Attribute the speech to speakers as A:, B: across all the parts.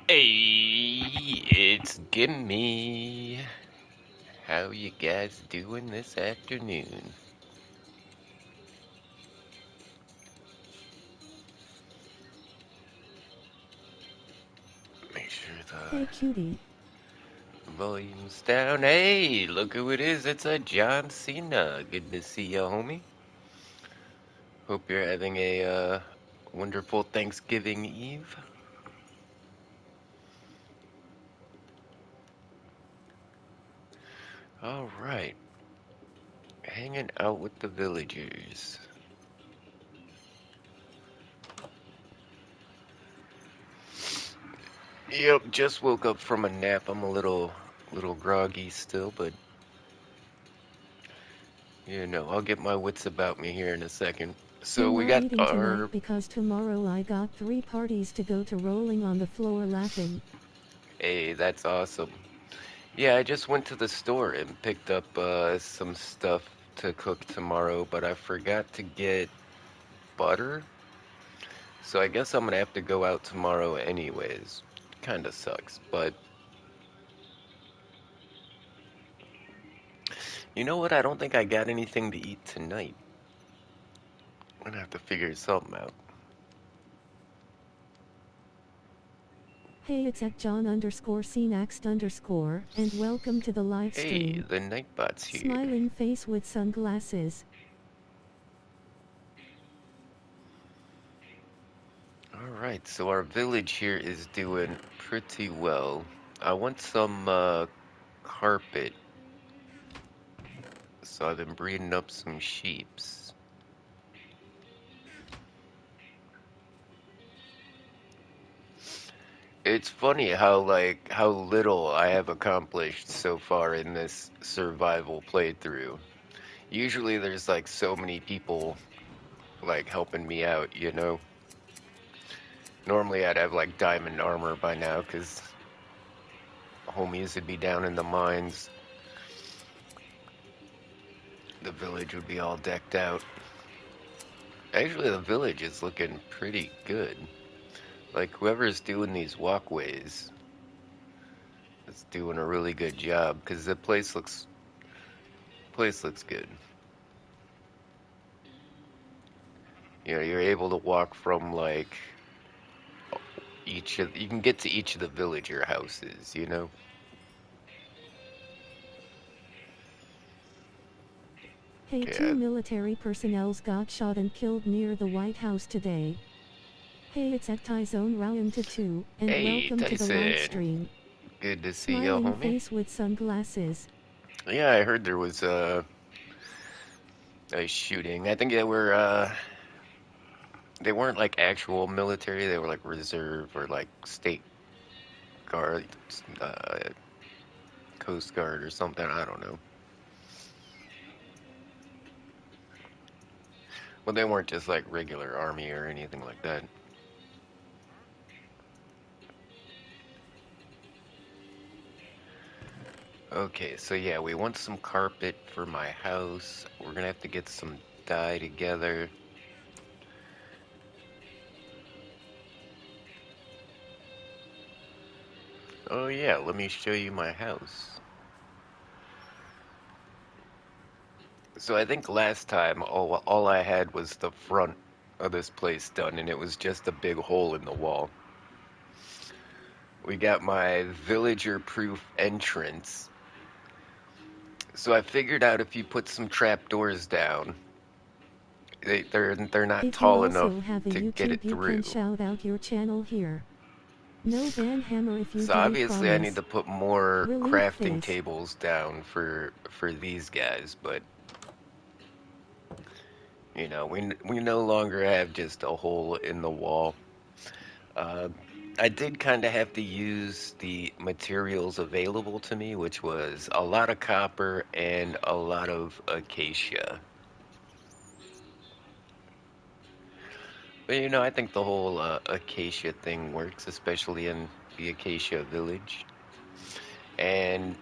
A: Hey, it's Gimme. How you guys doing this afternoon? Make sure
B: Hey cutie.
A: the volume's down. Hey, look who it is. It's a John Cena. Good to see you, homie. Hope you're having a wonderful Thanksgiving Eve. All right, hanging out with the villagers. Yep, just woke up from a nap. I'm a little groggy still, but I'll get my wits about me here in a second. So
B: I'm
A: we
B: not
A: got
B: eating tonight
A: our
B: because tomorrow I got 3 parties to go to rolling on the floor laughing.
A: Hey, that's awesome. Yeah, I just went to the store and picked up some stuff to cook tomorrow, but I forgot to get butter. So I guess I'm gonna have to go out tomorrow anyways. Kinda sucks, but you know what? I don't think I got anything to eat tonight. I'm gonna have to figure something out.
B: Hey, it's at John underscore Cnaxt underscore, and welcome to the live
A: Hey,
B: stream.
A: the Nightbot's here.
B: Smiling face with sunglasses.
A: Alright, so our village here is doing pretty well. I want some carpet, so I've been breeding up some sheeps. It's funny how little I have accomplished so far in this survival playthrough. Usually there's like so many people like helping me out. Normally I'd have like diamond armor by now because homies would be down in the mines. The village would be all decked out. Actually, the village is looking pretty good. Like whoever's doing these walkways is doing a really good job because the place looks good. You're able to walk from like you can get to each of the villager houses.
B: Hey,
A: Yeah.
B: 2 military personnels got shot and killed near the White House today. Hey, it's at Tyzone Round 2, and
A: Hey,
B: welcome to the live
A: Tyson.
B: stream.
A: Good to see you,
B: Smiling
A: homie.
B: face with sunglasses.
A: Yeah, I heard there was a shooting. I think they weren't like actual military, they were like reserve or like state guard, uh coast guard or something, I don't know. Well, they weren't just like regular army or anything like that. Okay, so yeah, we want some carpet for my house. We're gonna have to get some dye together. Oh yeah, let me show you my house. So I think last time all I had was the front of this place done, and it was just a big hole in the wall. We got my villager-proof entrance. So I figured out if you put some trapdoors down, they're not
B: If you
A: tall
B: also
A: enough
B: have a
A: to get it
B: YouTube, you can
A: through.
B: shout out your channel here. No ban hammer if you
A: So
B: do,
A: obviously I need
B: promise.
A: to put more
B: Relief
A: crafting
B: face.
A: tables down for these guys, but we no longer have just a hole in the wall. Uh, I did kind of have to use the materials available to me, which was a lot of copper and a lot of acacia. But I think the whole acacia thing works, especially in the acacia village. And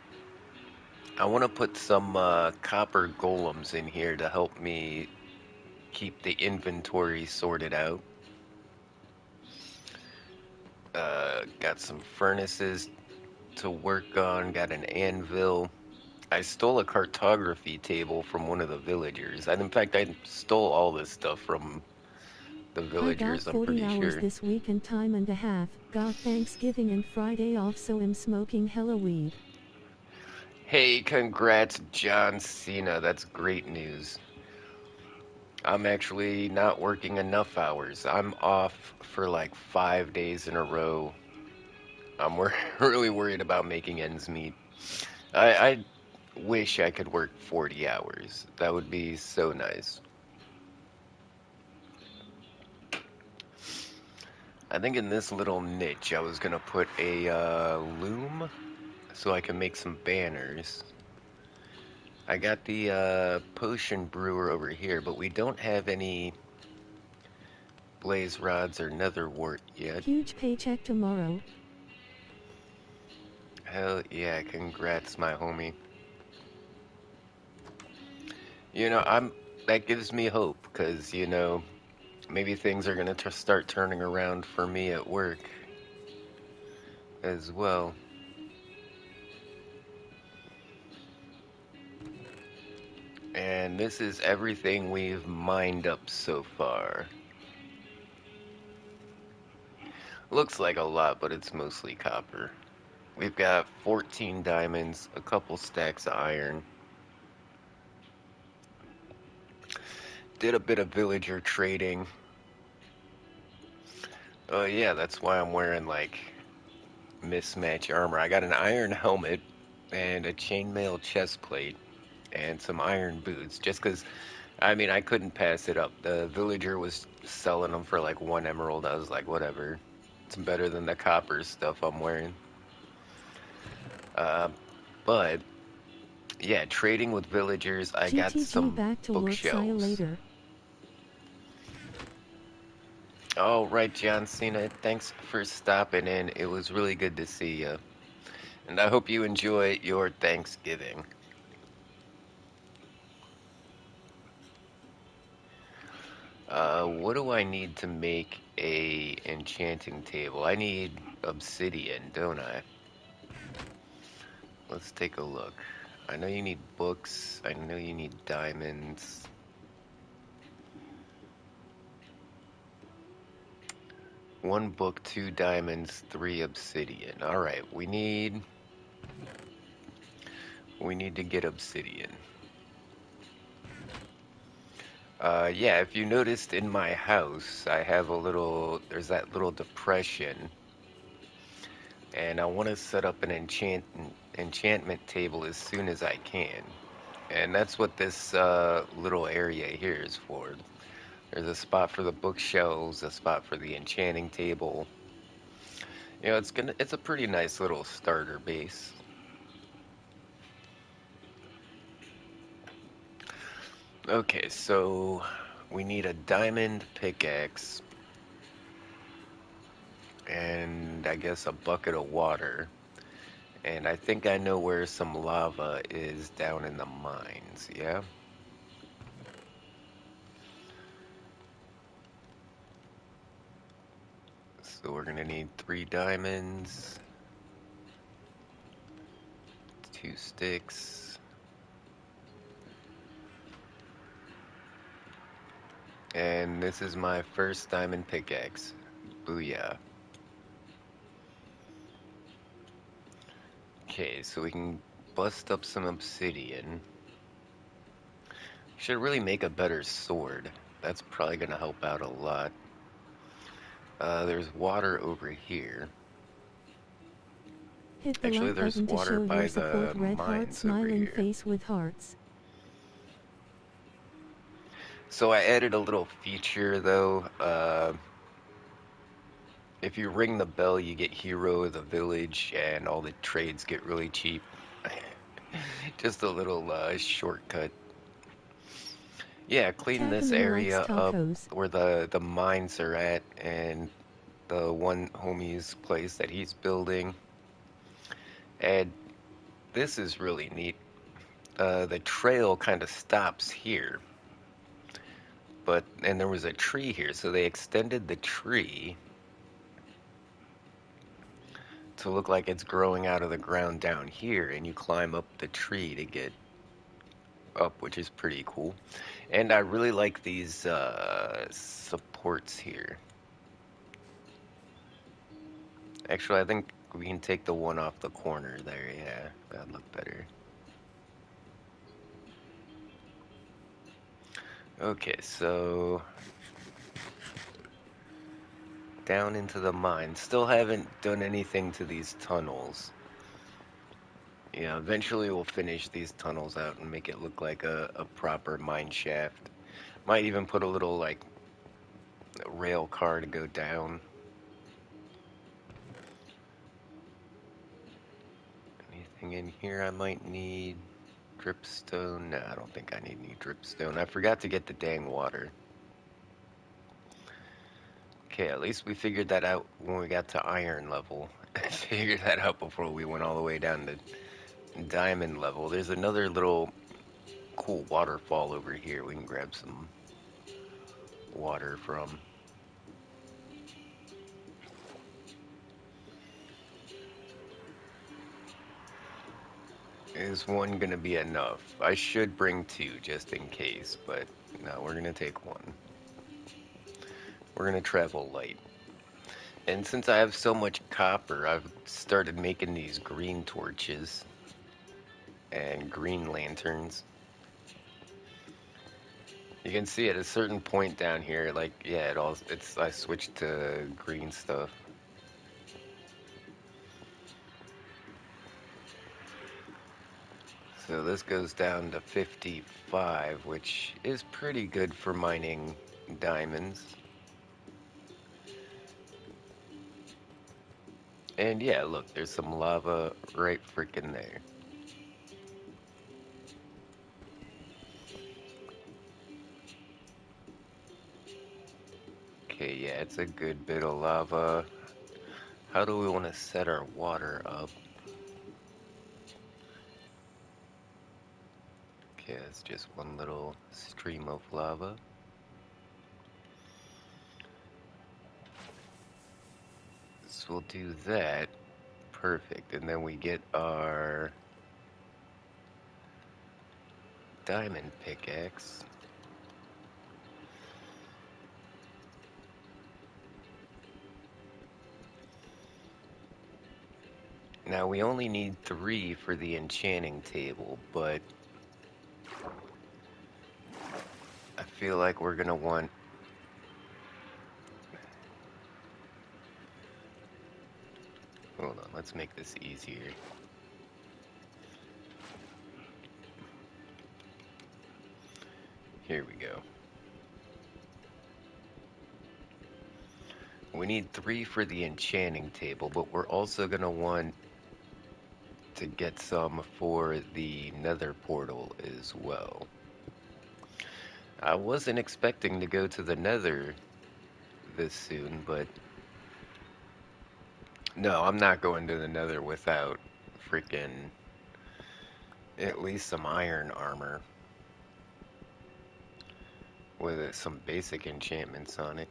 A: I want to put some copper golems in here to help me keep the inventory sorted out. Got some furnaces to work on, got an anvil. I stole a cartography table from one of the villagers. And in fact, I stole all this stuff from the
B: I got
A: villagers, I'm
B: 40
A: pretty
B: hours
A: sure.
B: this week and time and a half. Got Thanksgiving and Friday off, so I'm smoking hella weed.
A: Hey, congrats, John Cena. That's great news. I'm actually not working enough hours. I'm off for like 5 days in a row. Really worried about making ends meet. I wish I could work 40 hours. That would be so nice. I think in this little niche, I was gonna put a loom so I can make some banners. I got the potion brewer over here, but we don't have any blaze rods or nether wart yet.
B: Huge paycheck tomorrow.
A: Hell yeah, congrats, my homie. That gives me hope because, maybe things are gonna start turning around for me at work as well. And this is everything we've mined up so far. Looks like a lot, but it's mostly copper. We've got 14 diamonds, a couple stacks of iron. Did a bit of villager trading. Oh yeah, that's why I'm wearing like mismatch armor. I got an iron helmet and a chainmail chest plate and some iron boots just because I couldn't pass it up. The villager was selling them for like 1 emerald. I was like, whatever. It's better than the copper stuff I'm wearing. Uh, but yeah, trading with villagers, I got
B: GTG
A: some
B: back to work, see you
A: bookshelves.
B: later.
A: All right, John Cena, thanks for stopping in. It was really good to see you. And I hope you enjoy your Thanksgiving. What do I need to make a enchanting table? I need obsidian, don't I? Let's take a look. I know you need books. I know you need diamonds. One book, two diamonds, three obsidian. All right, we need to get obsidian. Yeah, if you noticed in my house, I have there's that little depression, and I want to set up an enchantment table as soon as I can. And that's what this little area here is for. There's a spot for the bookshelves, a spot for the enchanting table. It's a pretty nice little starter base. Okay, so we need a diamond pickaxe and I guess a bucket of water. And I think I know where some lava is down in the mines, yeah? So we're gonna need 3 diamonds, 2 sticks, and this is my first diamond pickaxe. Booyah. Okay, so we can bust up some obsidian. Should really make a better sword. That's probably gonna help out a lot. There's water over here.
B: Hit the
A: Actually,
B: like
A: there's
B: button to
A: water
B: show your
A: by the
B: support. Red heart
A: mines over
B: smiling
A: here.
B: face with hearts.
A: So I added a little feature though. If you ring the bell, you get hero of the village, and all the trades get really cheap. Just a little shortcut. Yeah, clean this
B: Cackling likes
A: area up
B: tacos.
A: where the mines are at, and the one homie's place that he's building. And this is really neat. The trail kind of stops here, and there was a tree here, so they extended the tree to look like it's growing out of the ground down here, and you climb up the tree to get up, which is pretty cool. And I really like these supports here. Actually, I think we can take the one off the corner there. Yeah, that'd look better. Okay, so down into the mine. Still haven't done anything to these tunnels. Yeah, eventually we'll finish these tunnels out and make it look like a proper mine shaft. Might even put a little, like, rail car to go down. Anything in here I might need? Dripstone? No, I don't think I need any dripstone. I forgot to get the dang water. Okay, at least we figured that out when we got to iron level. Figured that out before we went all the way down to diamond level. There's another little cool waterfall over here we can grab some water from. Is one gonna be enough? I should bring two just in case, but no, we're gonna take one. We're gonna travel light. And since I have so much copper, I've started making these green torches and green lanterns. You can see at a certain point down here, like, yeah, I switched to green stuff. So this goes down to 55, which is pretty good for mining diamonds. And yeah, look, there's some lava right freaking there. Okay, yeah, it's a good bit of lava. How do we want to set our water up? Okay, it's just one little stream of lava. So we'll do that. Perfect. And then we get our diamond pickaxe. Now we only need 3 for the enchanting table, but I feel like we're gonna want... Hold on, let's make this easier. Here we go. We need 3 for the enchanting table, but we're also gonna want to get some for the nether portal as well. I wasn't expecting to go to the nether this soon, but no, I'm not going to the nether without freaking at least some iron armor with some basic enchantments on it.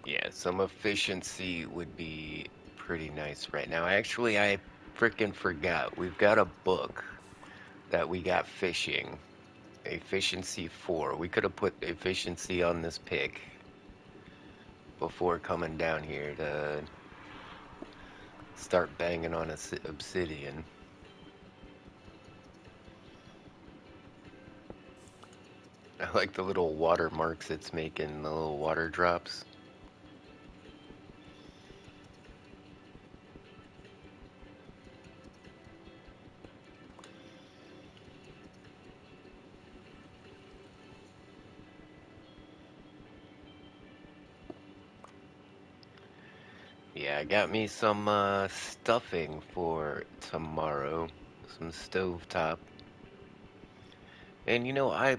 A: Yeah, some efficiency would be pretty nice right now. Actually, I freaking forgot. We've got a book that we got fishing. Efficiency 4. We could have put efficiency on this pick before coming down here to start banging on obsidian. I like the little watermarks it's making, the little water drops. Yeah, I got me some stuffing for tomorrow. Some stovetop. And you know, I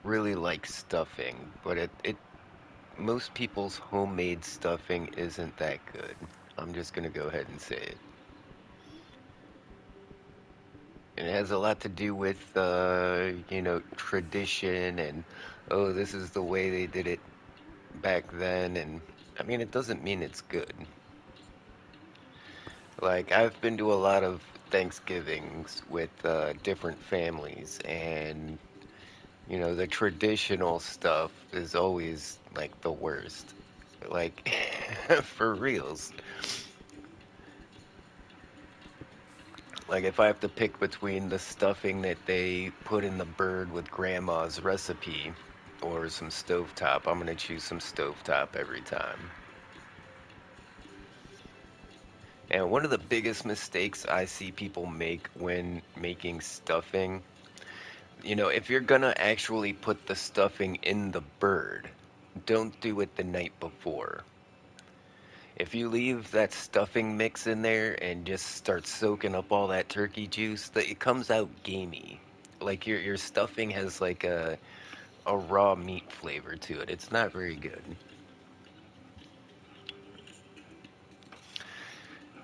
A: really like stuffing, but it most people's homemade stuffing isn't that good. I'm just gonna go ahead and say it. And it has a lot to do with, tradition and, oh, this is the way they did it back then. And I mean, it doesn't mean it's good. Like, I've been to a lot of Thanksgivings with different families, and, the traditional stuff is always like the worst. Like, for reals. Like, if I have to pick between the stuffing that they put in the bird with grandma's recipe or some stovetop, I'm gonna choose some stovetop every time. And one of the biggest mistakes I see people make when making stuffing, if you're gonna actually put the stuffing in the bird, don't do it the night before. If you leave that stuffing mix in there and just start soaking up all that turkey juice, it comes out gamey. Like your stuffing has like a raw meat flavor to it. It's not very good.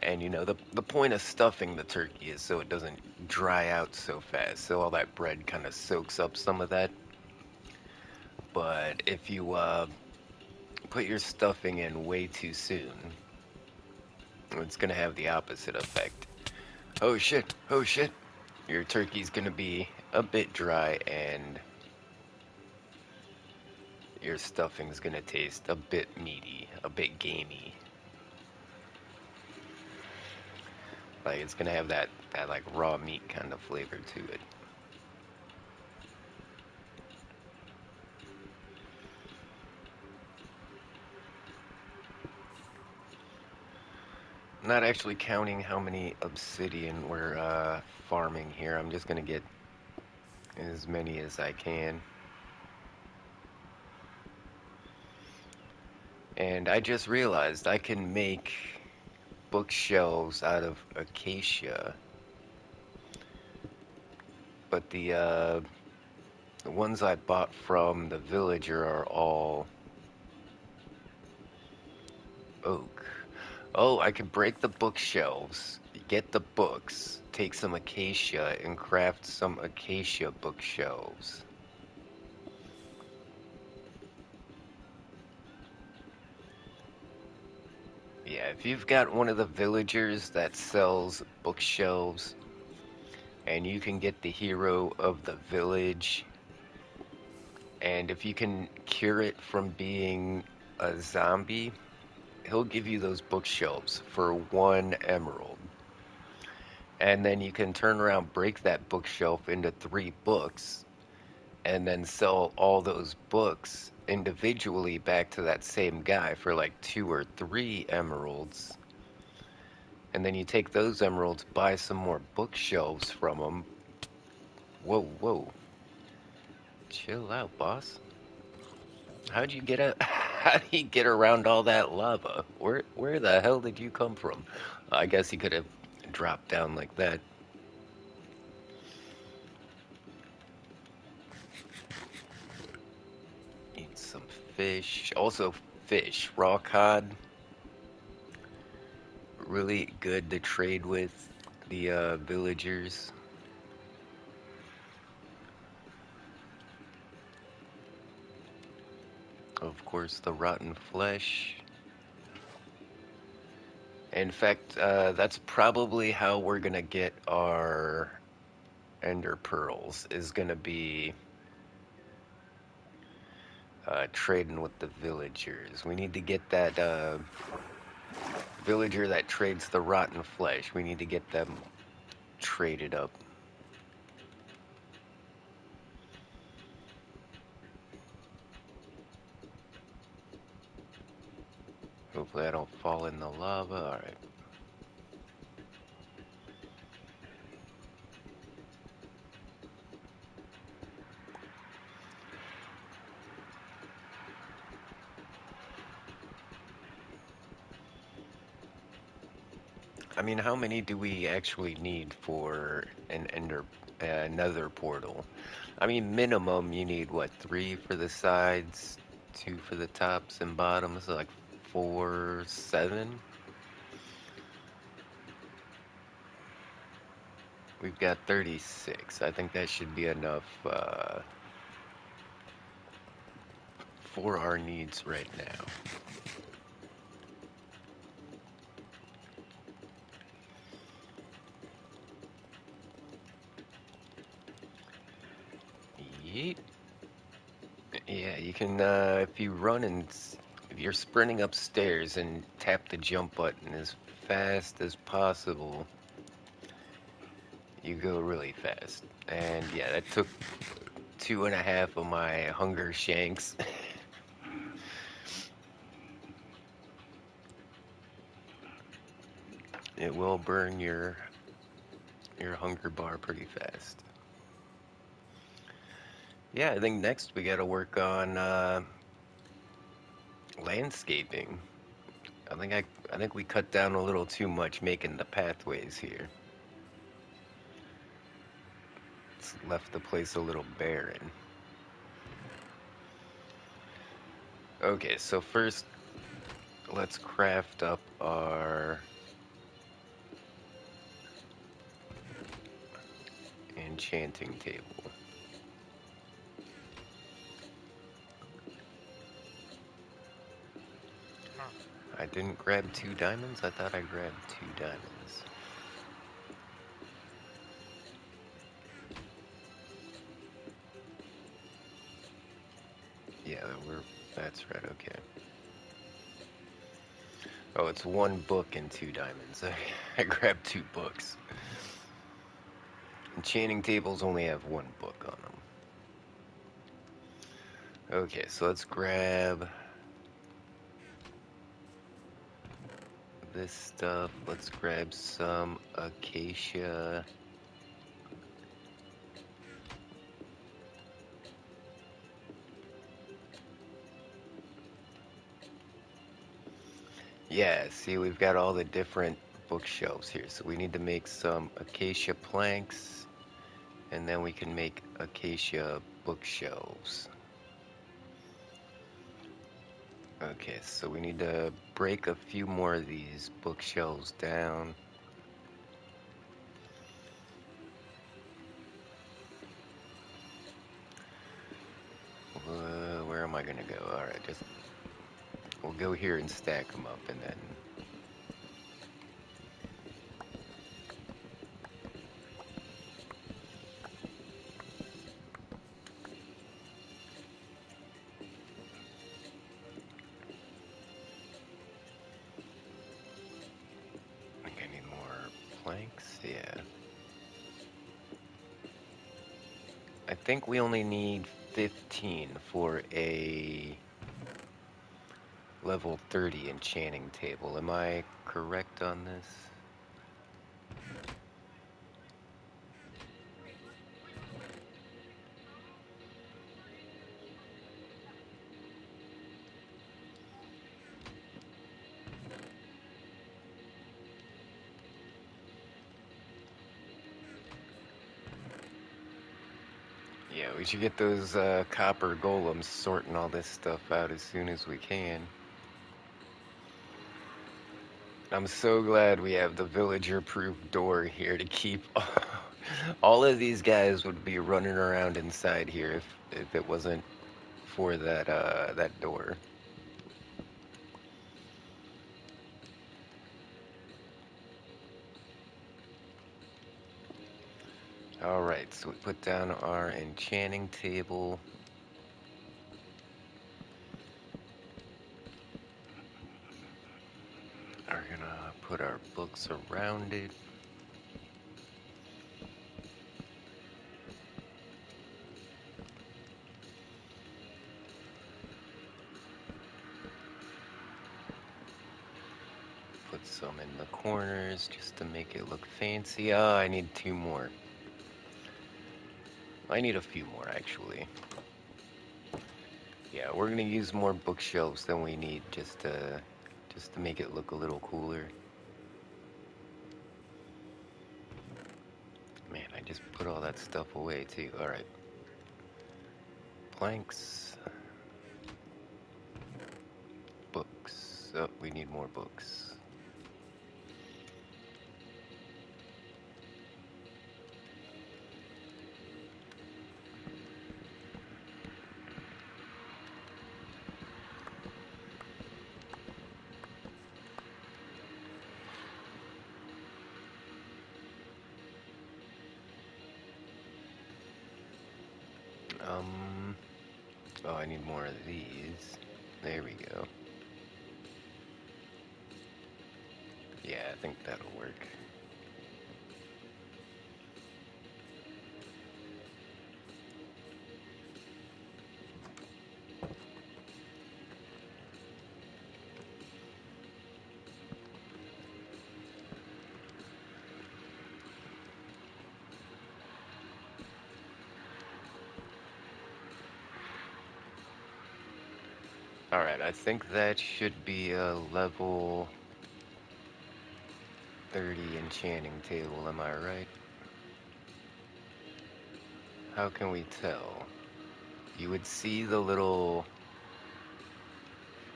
A: And the point of stuffing the turkey is so it doesn't dry out so fast. So all that bread kind of soaks up some of that. But if you put your stuffing in way too soon, it's gonna have the opposite effect. Oh shit! Oh shit! Your turkey's gonna be a bit dry and your stuffing's gonna taste a bit meaty, a bit gamey. Like it's gonna have that like raw meat kind of flavor to it. I'm not actually counting how many obsidian we're farming here. I'm just gonna get as many as I can. And I just realized I can make bookshelves out of acacia, but the ones I bought from the villager are all oak. Oh, I could break the bookshelves, get the books, take some acacia, and craft some acacia bookshelves. Yeah, if you've got one of the villagers that sells bookshelves, and you can get the hero of the village, and if you can cure it from being a zombie, he'll give you those bookshelves for 1 emerald. And then you can turn around, break that bookshelf into 3 books, and then sell all those books individually back to that same guy for like 2 or 3 emeralds. And then you take those emeralds, buy some more bookshelves from him. Whoa, whoa. Chill out, boss. How'd you get out? How do you get around all that lava? Where the hell did you come from? I guess he could have dropped down like that. Eat some fish. Also, fish. Raw cod. Really good to trade with the villagers. Of course, the rotten flesh. In fact, that's probably how we're gonna get our ender pearls. Is gonna be trading with the villagers. We need to get that villager that trades the rotten flesh. We need to get them traded up. Hopefully, I don't fall in the lava. All right. I mean, how many do we actually need for an ender nether portal? I mean, minimum you need what, 3 for the sides, 2 for the tops and bottoms, so like 4, 7. We've got 36. I think that should be enough for our needs right now. Yeet. Yeah, you can, if you run and if you're sprinting upstairs and tap the jump button as fast as possible, you go really fast. And yeah, that took 2.5 of my hunger shanks. It will burn your hunger bar pretty fast. Yeah, I think next we gotta work on landscaping. I think we cut down a little too much making the pathways here. It's left the place a little barren. Okay, so first let's craft up our enchanting table.
C: Huh.
A: I didn't grab 2 diamonds? I thought I grabbed 2 diamonds. Yeah, that's right, okay. Oh, it's 1 book and 2 diamonds. I grabbed 2 books. Enchanting tables only have 1 book on them. Okay, so let's grab this stuff. Let's grab some acacia. Yeah, see, we've got all the different bookshelves here. So we need to make some acacia planks, and then we can make acacia bookshelves. Okay, so we need to break a few more of these bookshelves down. Where am I gonna go? Alright, just we'll go here and stack them up, and then I think I need more planks. Yeah, I think we only need 15 for a level 30 enchanting table. Am I correct on this? Yeah, we should get those copper golems sorting all this stuff out as soon as we can. I'm so glad we have the villager-proof door here to keep. All of these guys would be running around inside here if it wasn't for that door. All right, so we put down our enchanting table. We're gonna put our books around it. Put some in the corners just to make it look fancy. Ah, I need 2 more. I need a few more actually. Yeah, we're gonna use more bookshelves than we need just to make it look a little cooler. Man, I just put all that stuff away too. All right, planks, books. Oh, we need more books. Um, oh, I need more of these. There we go. Yeah, I think that'll work. Alright, I think that should be a level 30 enchanting table, am I right? How can we tell? You would see the little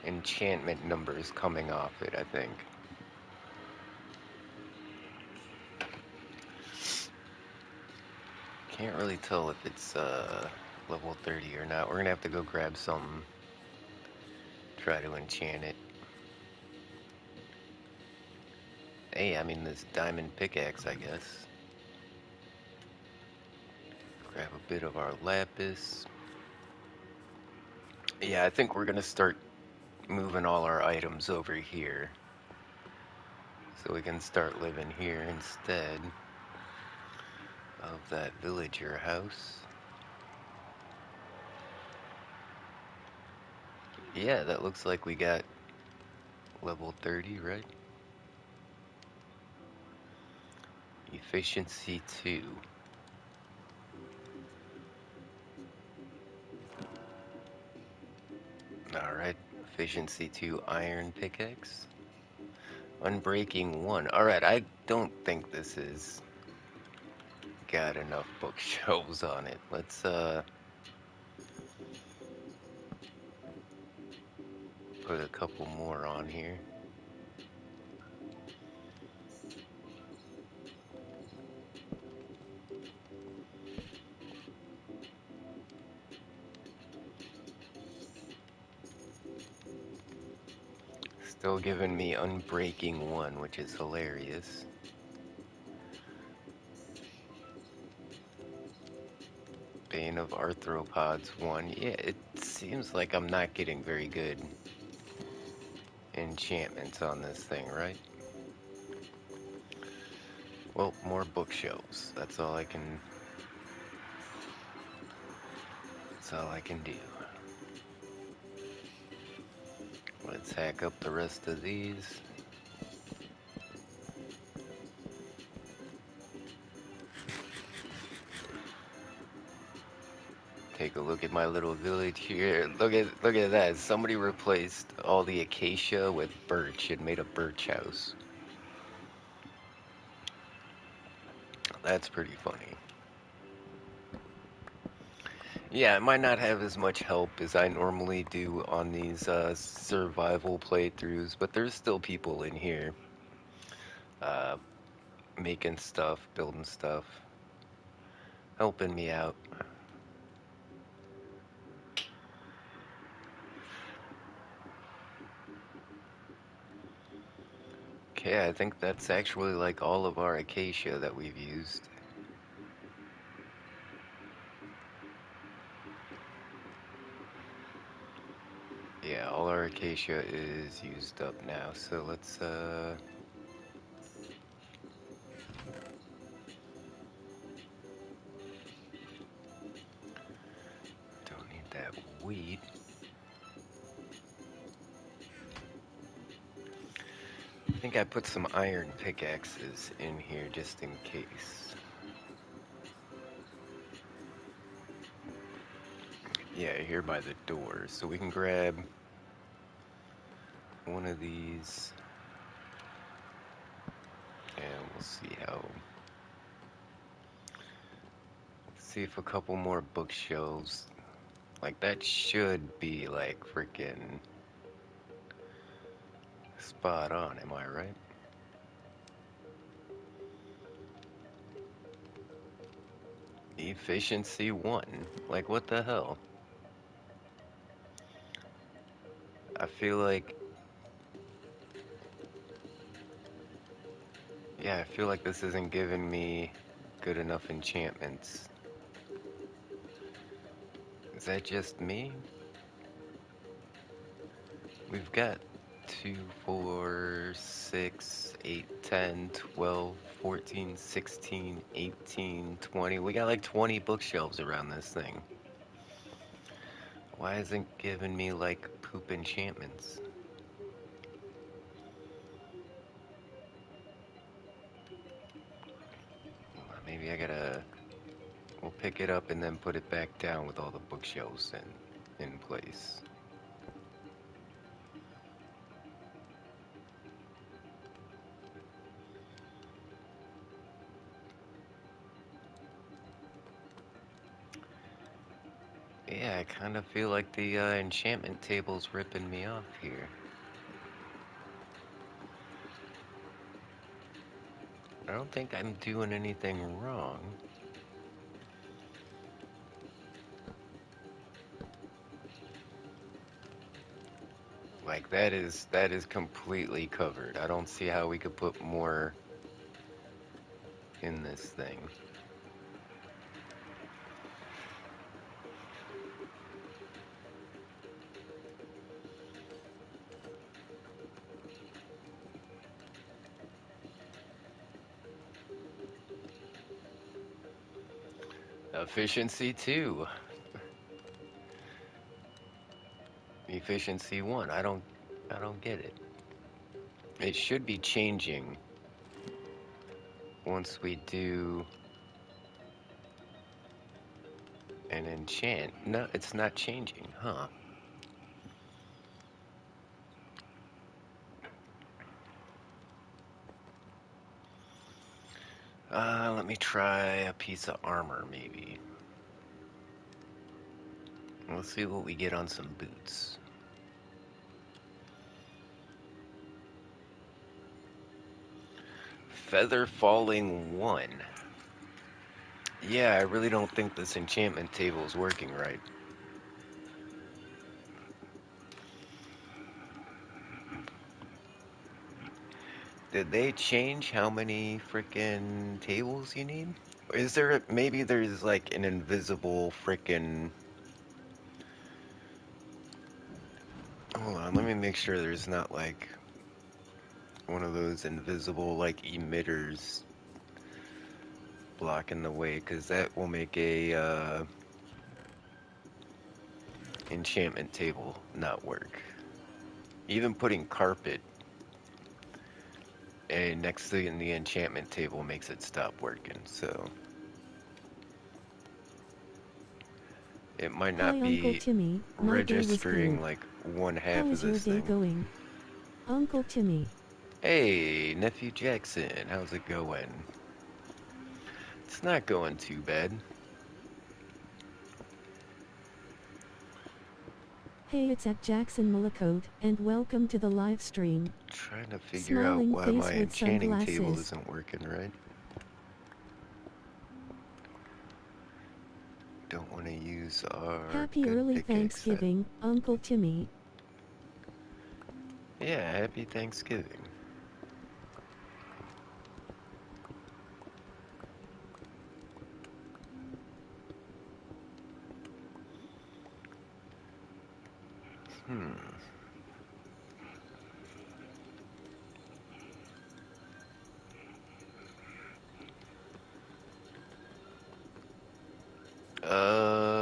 A: enchantment numbers coming off it, I think. Can't really tell if it's level 30 or not. We're gonna have to go grab some, try to enchant it. Hey, I mean this diamond pickaxe, I guess. Grab a bit of our lapis. Yeah, I think we're gonna start moving all our items over here. So we can start living here instead of that villager house. Yeah, that looks like we got level 30, right? Efficiency 2. Alright, efficiency 2 iron pickaxe. Unbreaking 1. Alright, I don't think this is got enough bookshelves on it. Let's put a couple more on here. Still giving me Unbreaking 1, which is hilarious. Bane of Arthropods 1. Yeah, it seems like I'm not getting very good enchantments on this thing, right? Well, more bookshelves. That's all I can do. Let's hack up the rest of these. Take a look at my little village here. Look at that. Somebody replaced all the acacia with birch and made a birch house. That's pretty funny. Yeah, it might not have as much help as I normally do on these survival playthroughs, but there's still people in here uh, making stuff, building stuff, helping me out. Okay, I think that's actually like all of our acacia that we've used. Yeah, all our acacia is used up now, so let's don't need that wheat. I think I put some iron pickaxes in here just in case. Yeah, here by the door. So we can grab one of these and we'll see if a couple more bookshelves, like that should be like freaking spot on, am I right? Efficiency 1. Like what the hell? I feel like, yeah, I feel like this isn't giving me good enough enchantments. Is that just me? We've got 2, 4, 6, 8, 10, 12, 14, 16, 18, 20. We got like 20 bookshelves around this thing. Why isn't it giving me like poop enchantments? Maybe I gotta. We'll pick it up and then put it back down with all the bookshelves in place. Yeah, I kind of feel like the enchantment table's ripping me off here. I don't think I'm doing anything wrong. Like that is completely covered. I don't see how we could put more in this thing. Efficiency 2. Efficiency 1. I don't get it. It should be changing once we do an enchant. No, it's not changing, huh? Let me try a piece of armor, maybe. Let's see what we get on some boots. Feather falling 1. Yeah, I really don't think this enchantment table is working right. Did they change how many frickin' tables you need? Is there, maybe there's like an invisible frickin'... Hold on, let me make sure there's not like one of those invisible like emitters blocking the way, because that will make a enchantment table not work. Even putting carpet next to in the enchantment table makes it stop working, so it might
B: Hi
A: not
B: Uncle
A: be
B: Timmy, my day was
A: registering
B: good.
A: like one
B: How
A: half of
B: is your
A: this
B: day
A: thing.
B: going? Uncle Timmy.
A: Hey, Nephew Jackson, how's it going? It's not going too bad.
B: Hey, it's at Jackson Millicote, and welcome to the live stream.
A: Trying to figure out
B: Smiling
A: why
B: face
A: my
B: with
A: enchanting table
B: sunglasses.
A: isn't working right. Don't want to use our
B: Happy
A: good
B: early
A: pickaxe then.
B: Thanksgiving, Uncle Timmy.
A: Yeah, happy Thanksgiving. Hmm.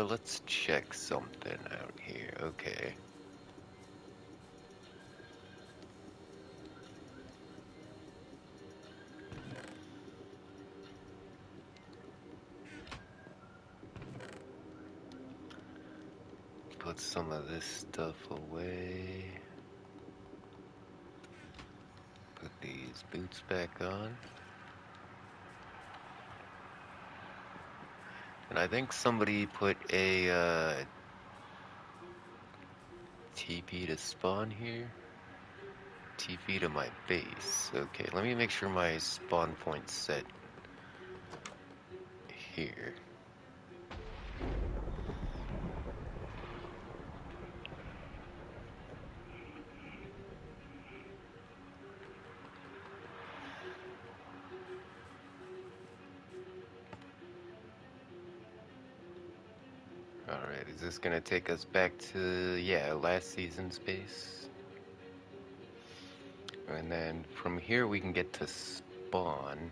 A: Let's check something out here. Okay. Put some of this stuff away. Put these boots back on. And I think somebody put a TP to spawn here. TP to my base. Okay, let me make sure my spawn point's set here. Alright, is this gonna take us back to, yeah, last season's base? And then from here we can get to spawn.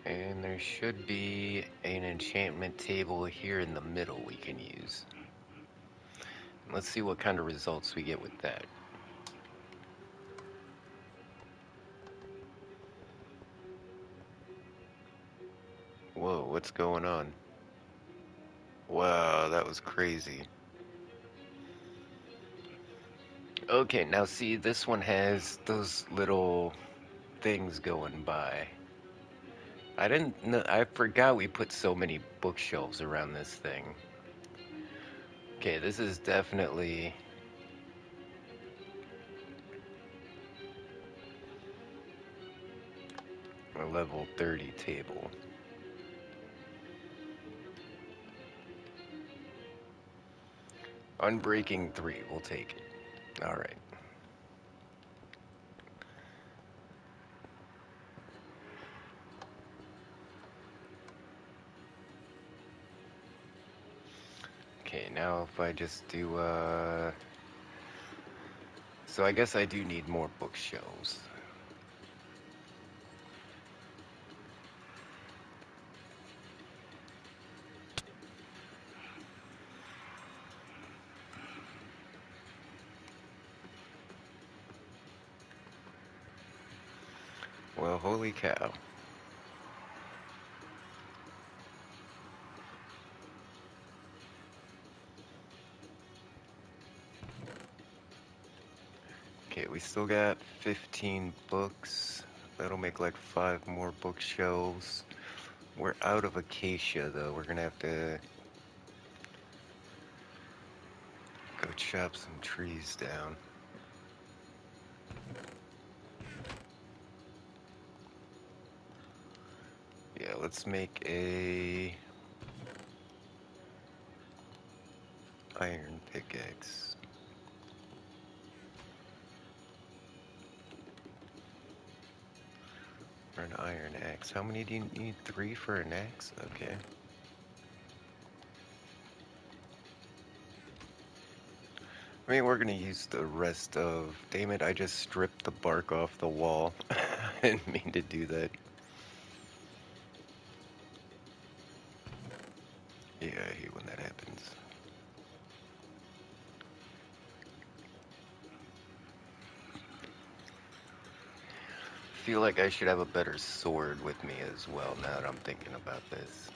A: And there should be an enchantment table here in the middle we can use. Let's see what kind of results we get with that. Whoa, what's going on? Wow, that was crazy. Okay, now see, this one has those little things going by. I didn't know, I forgot we put so many bookshelves around this thing. Okay, this is definitely a level 30 table. Unbreaking 3, we'll take it. Alright. Okay, now if I just do, so I guess I do need more bookshelves. Well, holy cow. Okay, we still got 15 books. That'll make like 5 more bookshelves. We're out of acacia though. We're gonna have to go chop some trees down. Yeah, let's make a iron pickaxe. Or an iron axe. How many do you need? 3 for an axe? Okay. I mean, we're gonna use the rest of... Damn it, I just stripped the bark off the wall. I didn't mean to do that. Yeah, I hate when that happens. Feel like I should have a better sword with me as well now that I'm thinking about this.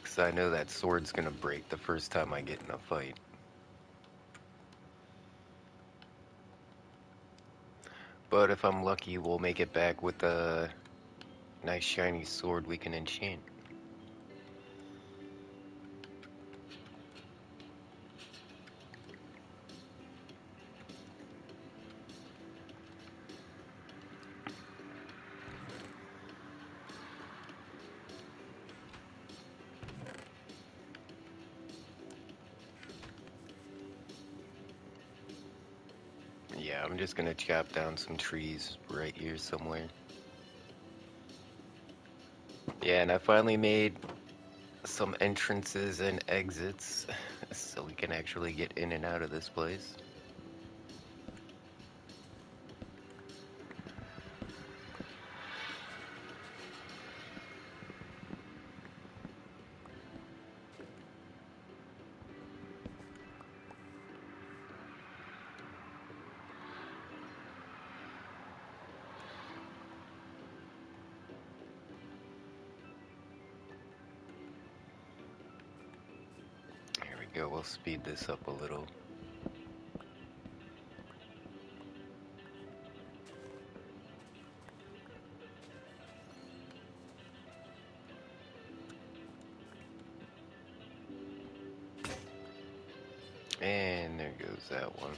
A: Because I know that sword's gonna break the first time I get in a fight. But if I'm lucky, we'll make it back with a nice shiny sword we can enchant. Yeah, I'm just gonna chop down some trees right here somewhere. Yeah, and I finally made some entrances and exits so we can actually get in and out of this place. Here we go, we'll speed this up a little. And there goes that one.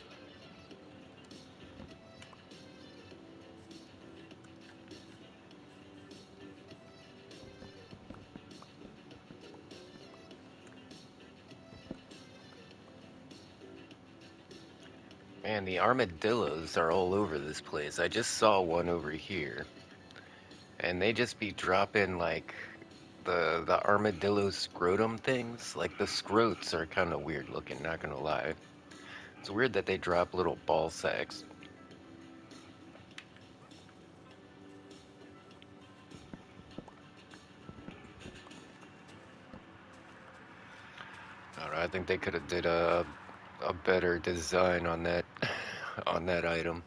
A: And the armadillos are all over this place. I just saw one over here, and they just be dropping like the armadillo scrotum things. Like the scrotes are kind of weird looking, not gonna lie. It's weird that they drop little ball sacks. I don't know, I think they could have did a better design on that on that item.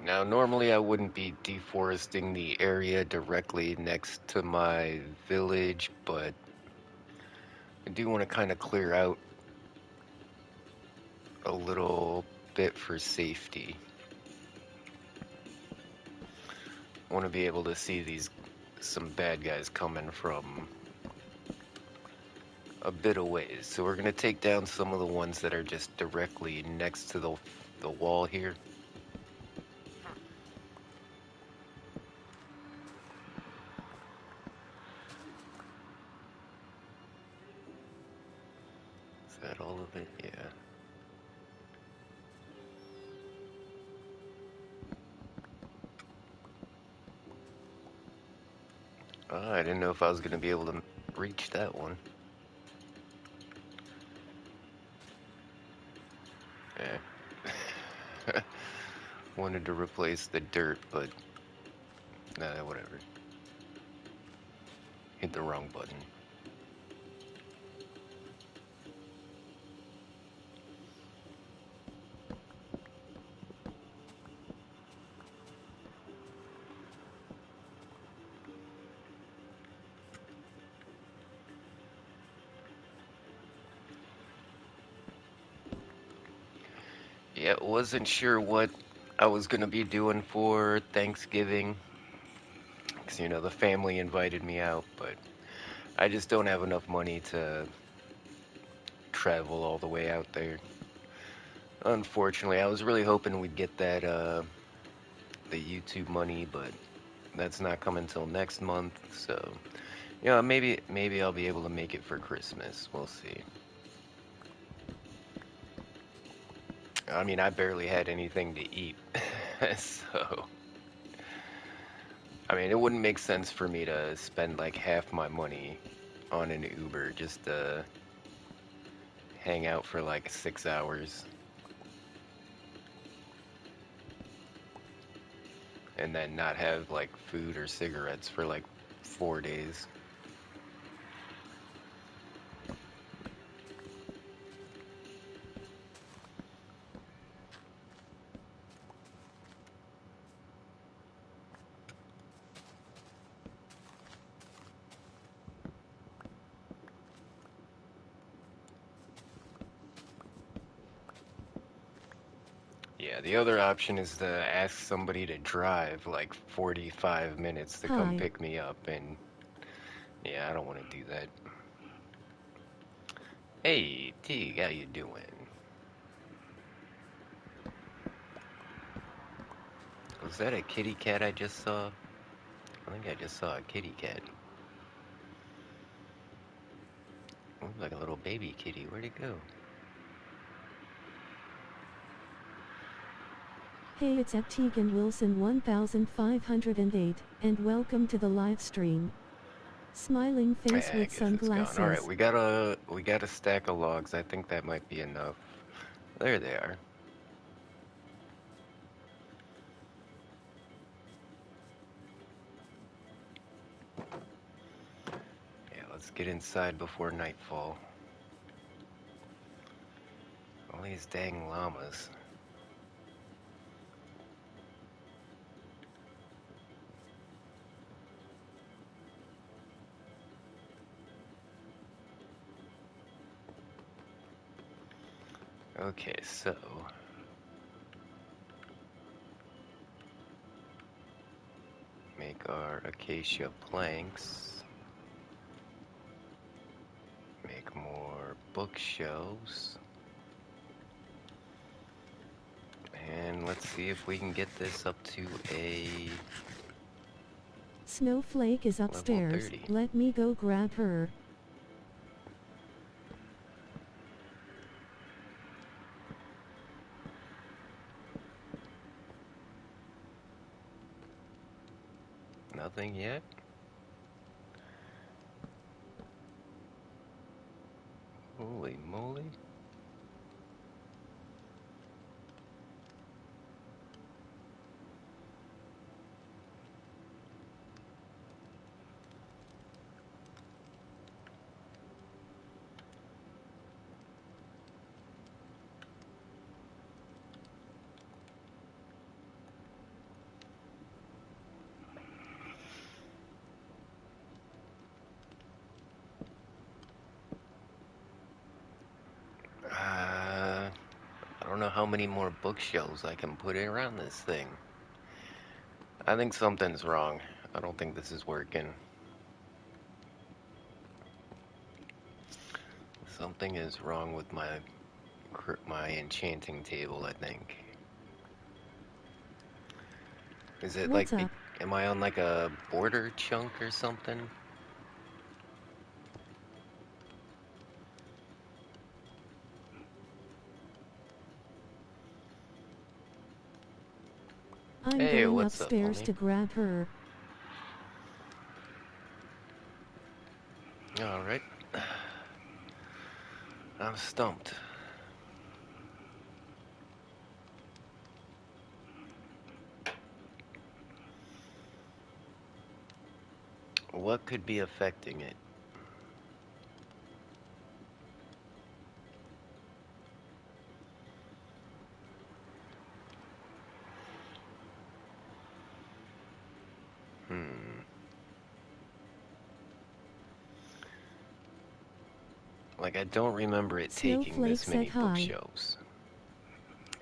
A: Now, normally I wouldn't be deforesting the area directly next to my village, but I do want to kind of clear out a little bit for safety. I want to be able to see these some bad guys coming from a bit of ways. So we're gonna take down some of the ones that are just directly next to the wall here. Is that all of it? Yeah. Oh, I didn't know if I was gonna be able to reach that one. Yeah. Wanted to replace the dirt, but nah, whatever. Hit the wrong button. Yeah, wasn't sure what I was gonna be doing for Thanksgiving, 'cause the family invited me out, but I just don't have enough money to travel all the way out there. Unfortunately, I was really hoping we'd get that the YouTube money, but that's not coming till next month. So, maybe I'll be able to make it for Christmas. We'll see. I mean, I barely had anything to eat, so I mean, it wouldn't make sense for me to spend like half my money on an Uber just to hang out for like 6 hours and then not have like food or cigarettes for like 4 days. Yeah, the other option is to ask somebody to drive like 45 minutes to come
B: Hi.
A: pick me up, and yeah, I don't want to do that. Hey, T, how you doing? Was that a kitty cat I just saw? I think I just saw a kitty cat. Looks like a little baby kitty. Where'd it go?
B: Hey, it's Tegan Wilson 1508, and welcome to the live stream. Smiling face
A: I
B: with
A: guess it's gone. All right,
B: sunglasses.
A: we got a stack of logs. I think that might be enough. There they are. Yeah, let's get inside before nightfall. All these dang llamas. Okay, so make our acacia planks. Make more bookshelves. And let's see if we can get this up to a
B: Snowflake is
A: Level
B: upstairs.
A: 30.
B: Let me go grab her.
A: Nothing yet? Holy moly. I don't know how many more bookshelves I can put around this thing. I think something's wrong. I don't think this is working. Something is wrong with my enchanting table, I think. Is it like,
B: What's up?
A: am I on like a border chunk or something?
B: I'm
A: Hey,
B: going
A: what's up,
B: upstairs
A: homie?
B: to grab her.
A: Alright. I'm stumped. What could be affecting it? Hmm. Like, I don't remember it taking
B: Snowflake
A: this
B: said
A: many
B: hi.
A: bookshelves.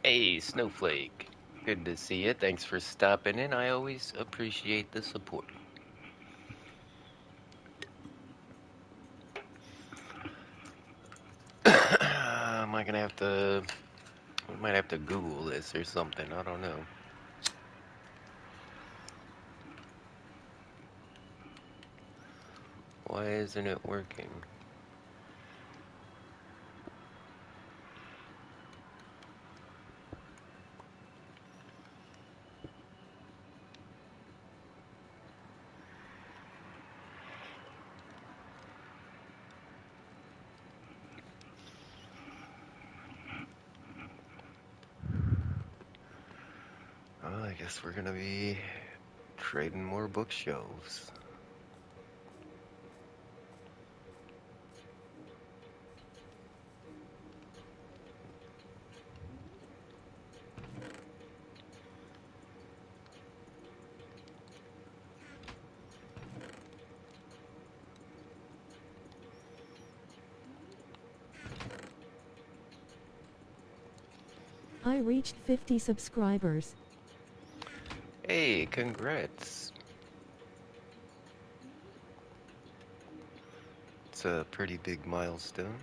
A: Hey, Snowflake. Good to see you. Thanks for stopping in. I always appreciate the support. Am I gonna have to... We might have to Google this or something. I don't know. Why isn't it working? Well, I guess we're gonna be trading more bookshelves.
B: I reached 50 subscribers.
A: Hey, congrats. It's a pretty big milestone.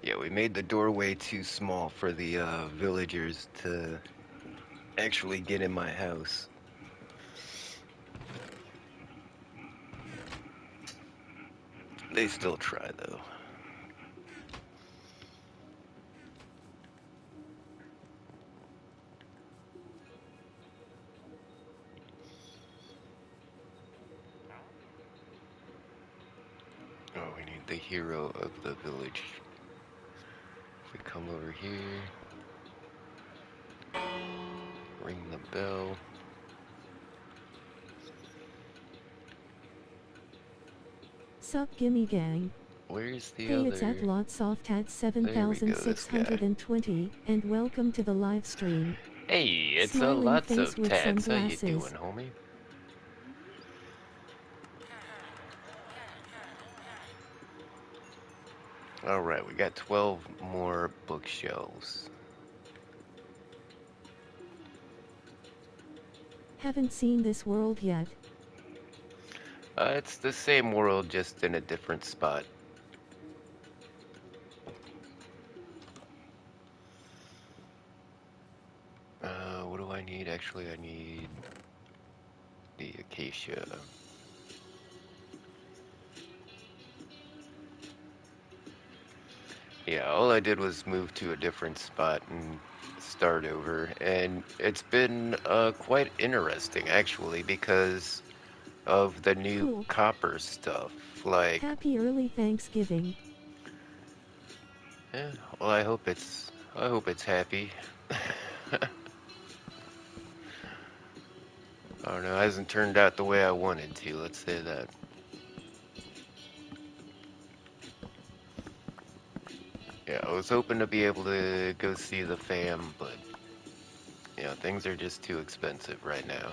A: Yeah, we made the doorway too small for the villagers to actually get in my house. They still try, though. Oh, we need the hero of the village. If we come over here, ring the bell.
B: Sup gimme gang.
A: Where's the
B: Hey, it's at
A: other...
B: Lotsoft at
A: There we go, this guy.
B: 7620, and welcome to the live stream.
A: Hey, it's a
B: Smiling
A: lots
B: face
A: of
B: with
A: tats. How you doing,
B: sunglasses.
A: homie? Alright, we got 12 more bookshelves.
B: Haven't seen this world yet.
A: It's the same world, just in a different spot. need? Actually, I need the acacia. Yeah, all I did was move to a different spot and start over, and it's been quite interesting actually because of the new
B: Cool.
A: copper stuff. Like,
B: Happy early Thanksgiving.
A: yeah, well, I hope it's happy. I don't know, it hasn't turned out the way I wanted to, let's say that. Yeah, I was hoping to be able to go see the fam, but things are just too expensive right now.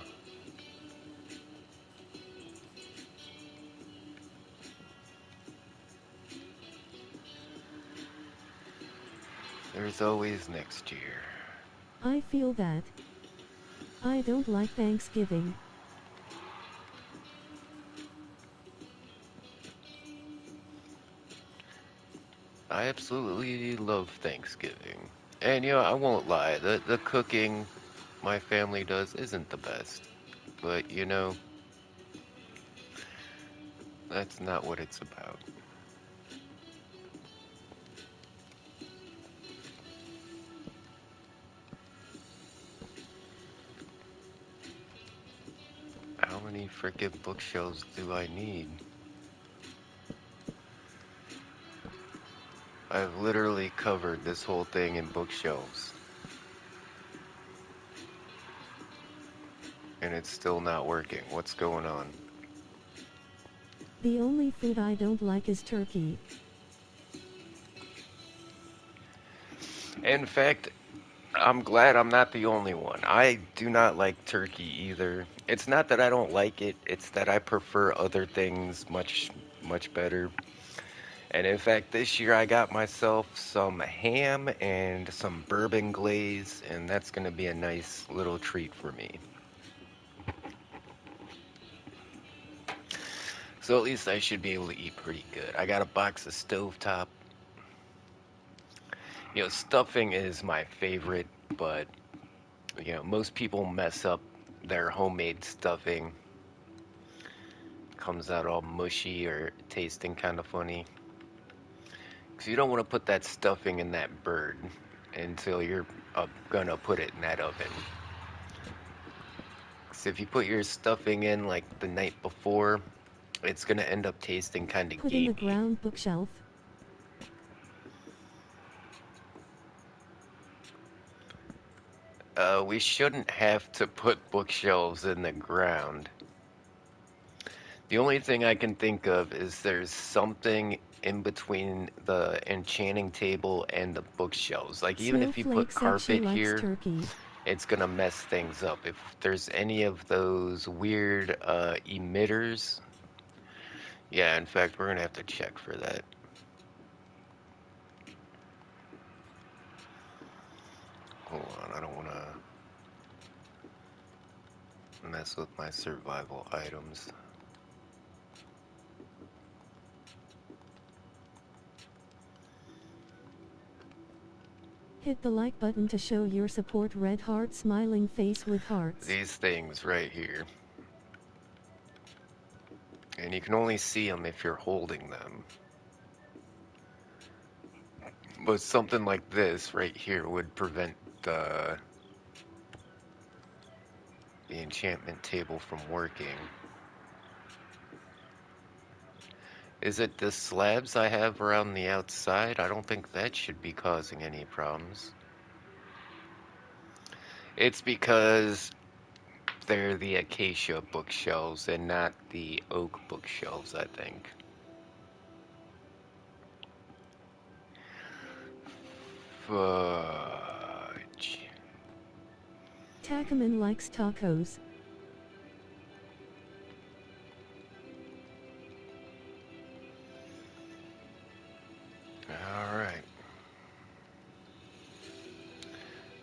A: There's always next year.
B: I feel that. I don't like Thanksgiving.
A: I absolutely love Thanksgiving. And I won't lie, the cooking my family does isn't the best. But that's not what it's about. How many frickin' bookshelves do I need? I've literally covered this whole thing in bookshelves. And it's still not working. What's going on?
B: The only food I don't like is turkey.
A: In fact, I'm glad I'm not the only one. I do not like turkey either. It's not that I don't like it, it's that I prefer other things much, much better. And in fact, this year I got myself some ham and some bourbon glaze, and that's going to be a nice little treat for me. So at least I should be able to eat pretty good. I got a box of stovetop. Stuffing is my favorite, but most people mess up their homemade stuffing. Comes out all mushy or tasting kind of funny. Because you don't want to put that stuffing in that bird until you're gonna put it in that oven. So if you put your stuffing in like the night before, it's gonna end up tasting kind of
B: Put in the
A: gamey.
B: ground bookshelf.
A: We shouldn't have to put bookshelves in the ground. The only thing I can think of is there's something in between the enchanting table and the bookshelves. Like even if you
B: Snowflake
A: put
B: said she
A: carpet
B: likes
A: here,
B: turkey.
A: it's gonna mess things up. If there's any of those weird emitters, yeah, in fact, we're gonna have to check for that. Hold on, I don't wanna mess with my survival items.
B: Hit the like button to show your support. Red heart smiling face with hearts.
A: These things right here. And you can only see them if you're holding them. But something like this right here would prevent the, the enchantment table from working. Is it the slabs I have around the outside? I don't think that should be causing any problems. It's because they're the acacia bookshelves and not the oak bookshelves, I think. Fudge.
B: Takaman likes tacos.
A: Alright.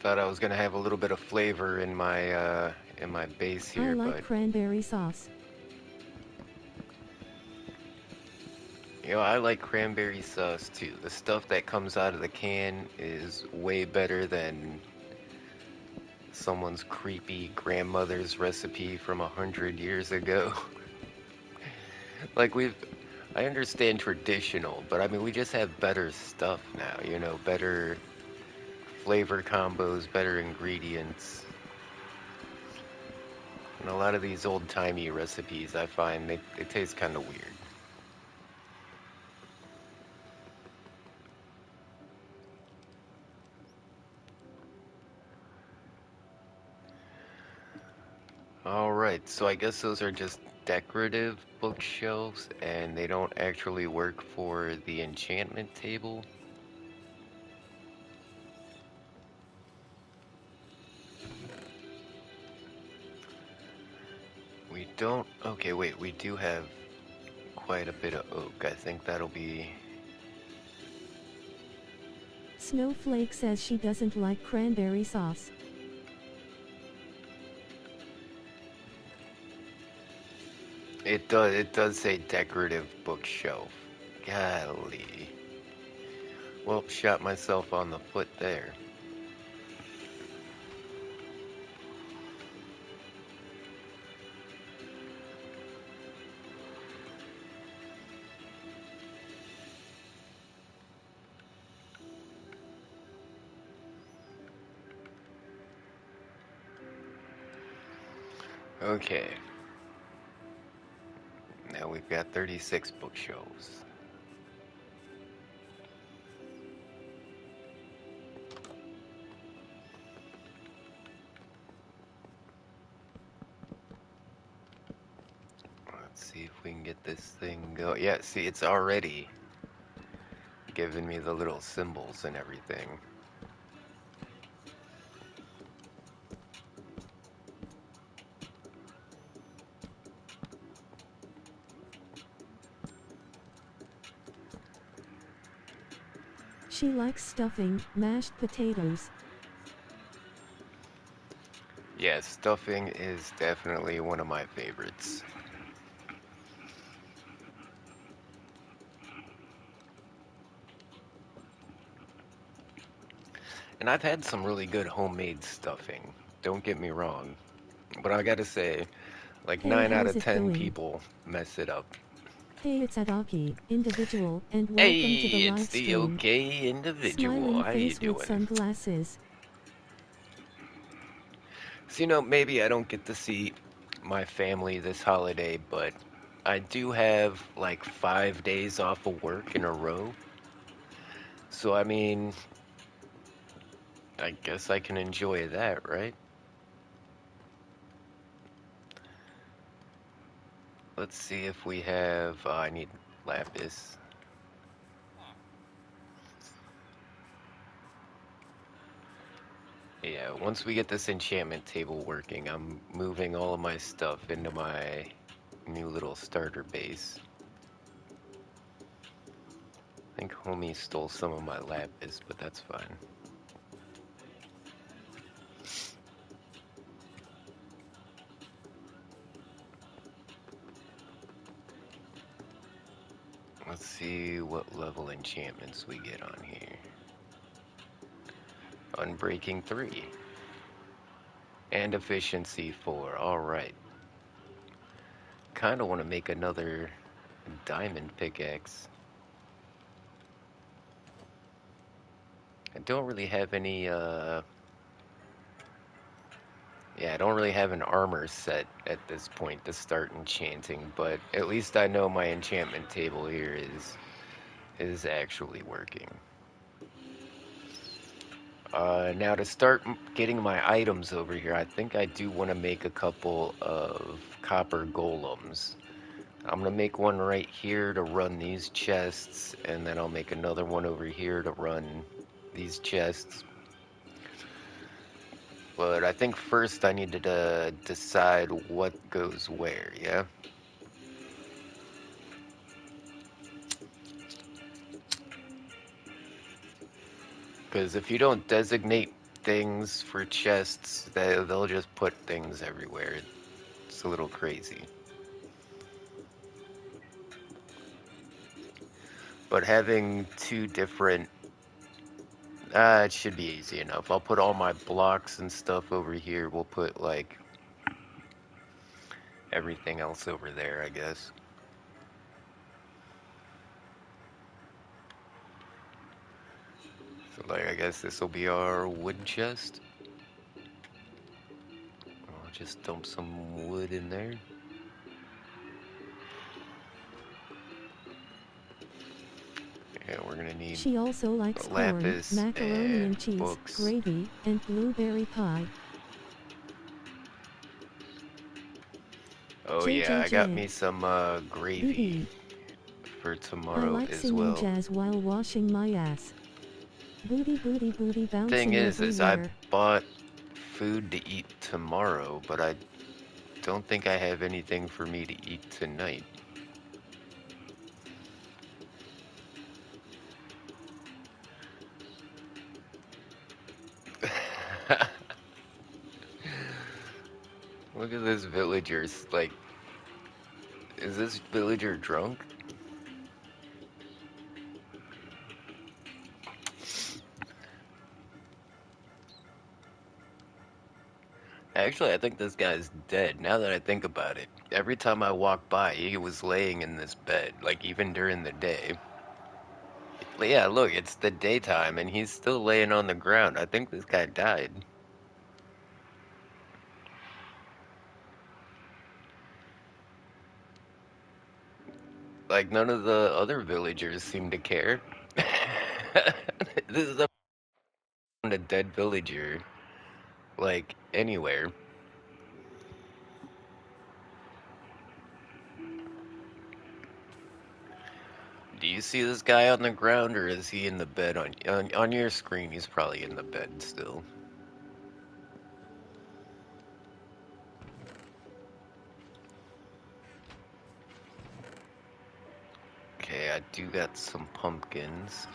A: Thought I was gonna have a little bit of flavor in my base
B: I
A: here,
B: like
A: but
B: cranberry sauce.
A: I like cranberry sauce too. The stuff that comes out of the can is way better than someone's creepy grandmother's recipe from 100 years ago. Like I understand traditional, but I mean, we just have better stuff now, better flavor combos, better ingredients. And a lot of these old-timey recipes, I find they taste kind of weird. All right, so I guess those are just decorative bookshelves, and they don't actually work for the enchantment table. We don't. Okay, wait, we do have quite a bit of oak. I think that'll be.
B: Snowflake says she doesn't like cranberry sauce.
A: It does say decorative bookshelf. Golly. Well, shot myself on the foot there. Okay, now we've got 36 bookshelves. Let's see if we can get this thing go. Yeah, see, it's already giving me the little symbols and everything.
B: She likes stuffing, mashed potatoes.
A: Yeah, stuffing is definitely one of my favorites. And I've had some really good homemade stuffing. Don't get me wrong. But I gotta say, like
B: Hey,
A: 9 out
B: how's
A: of
B: it
A: 10
B: going?
A: people mess it up.
B: Hey, it's Adaki, individual, and welcome to the
A: Hey, it's
B: live
A: the
B: stream.
A: okay individual.
B: Smiling
A: How you
B: face with
A: doing?
B: sunglasses.
A: So, maybe I don't get to see my family this holiday, but I do have like 5 days off of work in a row. So, I mean, I guess I can enjoy that, right? Let's see if we have. I need lapis. Yeah, once we get this enchantment table working, I'm moving all of my stuff into my new little starter base. I think homie stole some of my lapis, but that's fine. Let's see what level enchantments we get on here. Unbreaking 3. And efficiency 4. Alright. Kinda wanna make another diamond pickaxe. I don't really have any, yeah, I don't really have an armor set at this point to start enchanting, but at least I know my enchantment table here is actually working. Now to start getting my items over here, I think I do want to make a couple of copper golems. I'm gonna make one right here to run these chests, and then I'll make another one over here to run these chests. But I think first I needed to decide what goes where, yeah? Because if you don't designate things for chests, they'll just put things everywhere. It's a little crazy. But having two different It should be easy enough. I'll put all my blocks and stuff over here. We'll put, like, everything else over there, I guess. So, like, I guess this will be our wood chest. I'll just dump some wood in there. Yeah, we're gonna need
B: She also likes corn,
A: lapis
B: macaroni and
A: and
B: cheese,
A: books.
B: gravy, and blueberry pie.
A: Oh yeah, I got
B: JJJ.
A: me some gravy
B: BD.
A: for
B: I
A: tomorrow
B: like
A: as
B: singing
A: well.
B: jazz while washing my ass. Booty booty booty
A: Thing
B: bouncing
A: is I
B: everywhere.
A: bought food to eat tomorrow, but I don't think I have anything for me to eat tonight. Look at this villager's like, is this villager drunk? Actually, I think this guy's dead now that I think about it. Every time I walk by, he was laying in this bed, like even during the day. Yeah, look, it's the daytime and he's still laying on the ground. I think this guy died. Like, none of the other villagers seem to care. This is a dead villager, like, anywhere. Do you see this guy on the ground, or is he in the bed on your screen? He's probably in the bed still. Okay, I do got some pumpkins.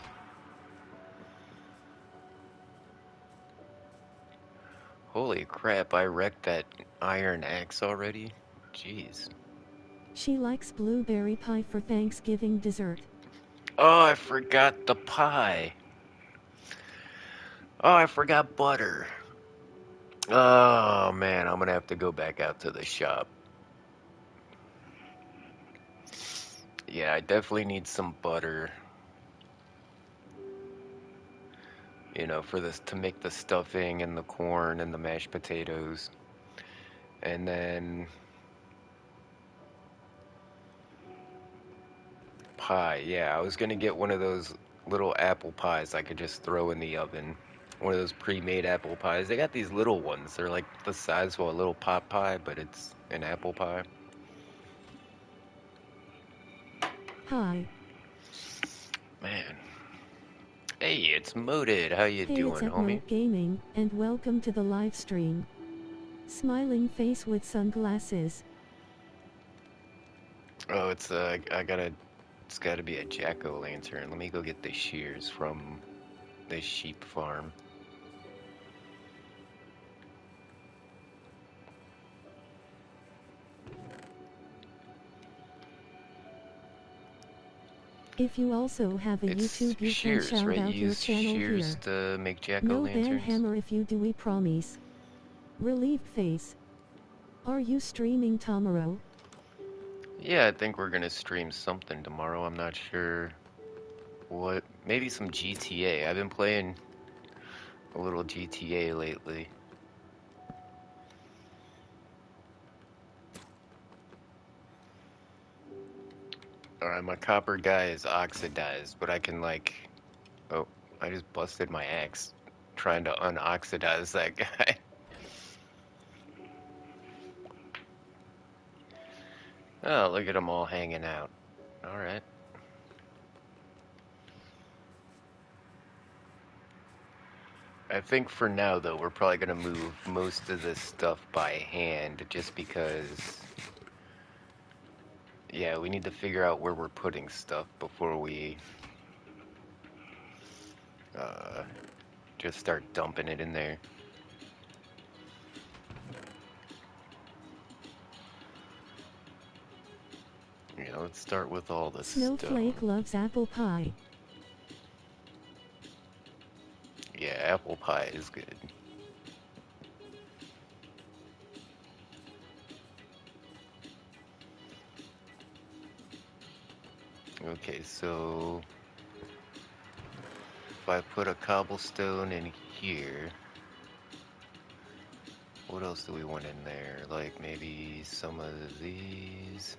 A: Holy crap, I wrecked that iron axe already? Jeez.
B: She likes blueberry pie for Thanksgiving dessert.
A: Oh, I forgot the pie. Oh, I forgot butter. Oh man, I'm gonna have to go back out to the shop. Yeah, I definitely need some butter, you know, for this to make the stuffing and the corn and the mashed potatoes. And then pie. Yeah, I was gonna get one of those little apple pies I could just throw in the oven. One of those pre-made apple pies. They got these little ones. They're like the size of a little pot pie, but it's an apple pie.
B: Hi.
A: Man. Hey, it's Moded. How you
B: Hey, it's
A: doing, homie?
B: Atmo Gaming, and welcome to the live stream. Smiling face with sunglasses.
A: Oh, I gotta, it's gotta be a jack-o'-lantern. Let me go get the shears from the sheep farm.
B: If you also have a
A: It's
B: YouTube, you can
A: shears,
B: shout
A: right? You
B: out your
A: use
B: channel
A: shears
B: here.
A: to make
B: No ban
A: jack-o'-lanterns?
B: hammer if you do, we promise. Relieved face. Are you streaming tomorrow?
A: Yeah, I think we're gonna stream something tomorrow. I'm not sure what. Maybe some GTA. I've been playing a little GTA lately. Alright, my copper guy is oxidized, but I can like... Oh, I just busted my axe trying to unoxidize that guy. Oh, look at them all hanging out. Alright. I think for now, though, we're probably gonna move most of this stuff by hand, just because... Yeah, we need to figure out where we're putting stuff before we uh, just start dumping it in there. Yeah, let's start with all the
B: Snowflake
A: stone.
B: loves apple pie.
A: apple pie is good. Okay, so if I put a cobblestone in here, what else do we want in there? Like maybe some of these,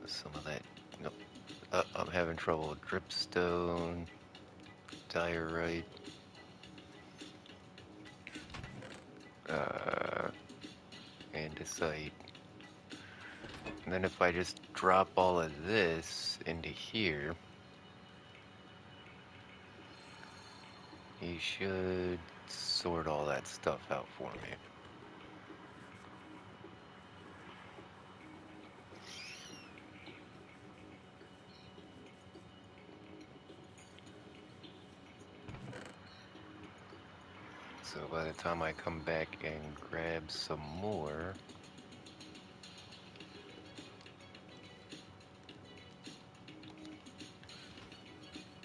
A: some of that. Nope. I'm having trouble with dripstone, diorite, uh, andesite. And then if I just drop all of this into here, he should sort all that stuff out for me. So by the time I come back and grab some more,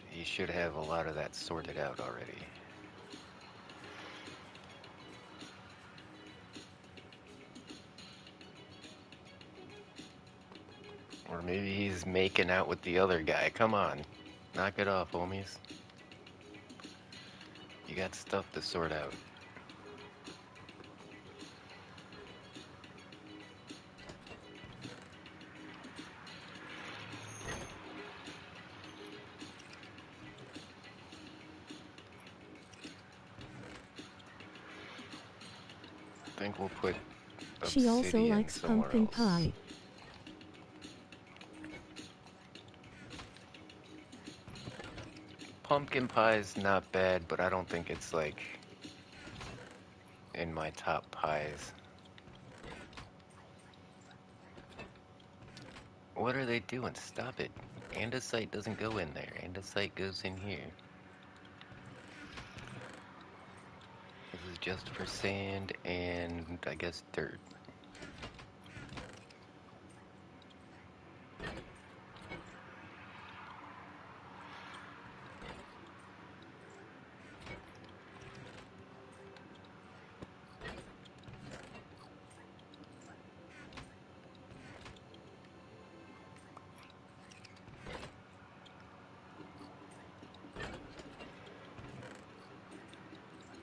A: he should have a lot of that sorted out already. Or maybe he's making out with the other guy. Come on. Knock it off, homies. You got stuff to sort out. I think we'll put
B: She also
A: obsidian
B: likes
A: somewhere
B: pumpkin
A: else.
B: pie.
A: Pumpkin pie is not bad, but I don't think it's like in my top pies. What are they doing? Stop it. Andesite doesn't go in there. Andesite goes in here. This is just for sand and I guess dirt.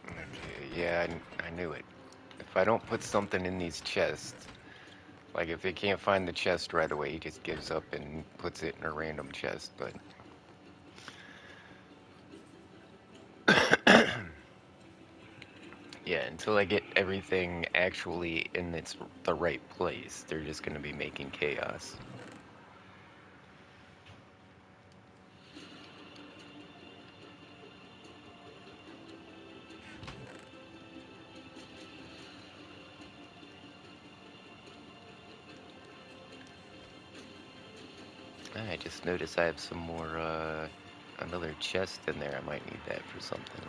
A: Okay, yeah, I knew it. If I don't put something in these chests, like if it can't find the chest right away, he just gives up and puts it in a random chest, but yeah, until I get everything actually in the right place, they're just gonna be making chaos. I just noticed I have some more, another chest in there. I might need that for something.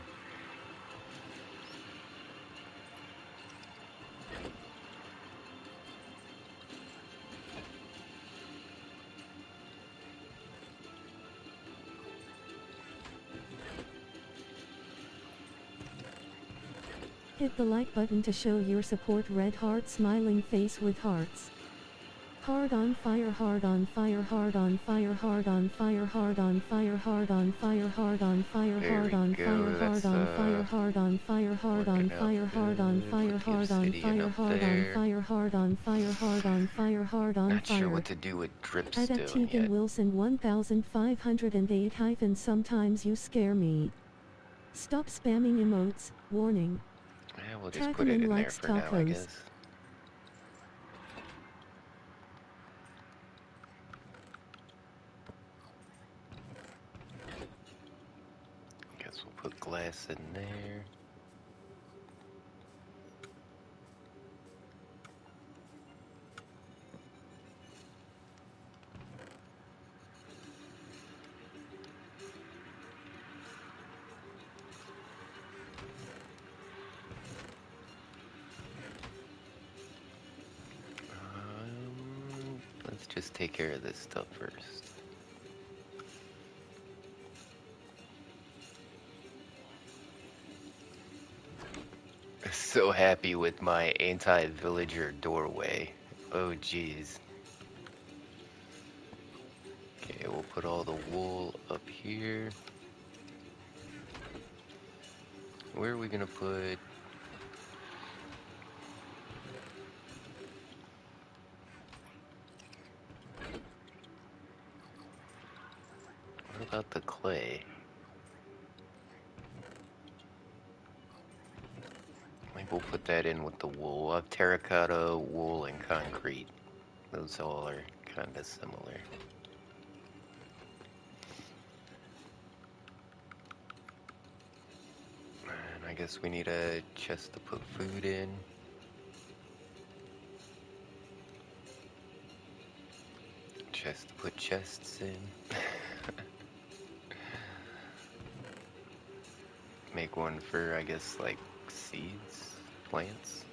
B: Hit the like button to show your support. Red heart smiling face with hearts. Hard on fire, hard on fire, hard on fire, hard on fire, hard on fire, hard on fire, hard on fire,
A: There
B: hard
A: we
B: on fire,
A: go.
B: hard
A: That's,
B: on fire, hard on fire, hard on
A: working out
B: fire, hard on
A: good.
B: fire,
A: Put the
B: hard on
A: obsidian
B: fire,
A: up
B: hard on
A: there.
B: fire, hard on fire, hard on fire, hard on
A: Not sure
B: fire.
A: what to do with
B: Add at
A: dripstone
B: Tegan
A: yet.
B: Wilson 1508 hyphen sometimes you scare me. Stop spamming emotes, warning.
A: Yeah, we'll just put it
B: Tackman
A: in there
B: likes
A: for now, I
B: tacos.
A: guess. Guess we'll put glass in there. Let's just take care of this stuff first. so happy with my anti-villager doorway. Oh jeez. Okay, we'll put all the wool up here. Where are we gonna put... What about the clay? Maybe we'll put that in with the wool. We'll have terracotta, wool, and concrete. Those all are kind of similar. And I guess we need a chest to put food in. Chest to put chests in. Make one for, I guess, like seeds, plants.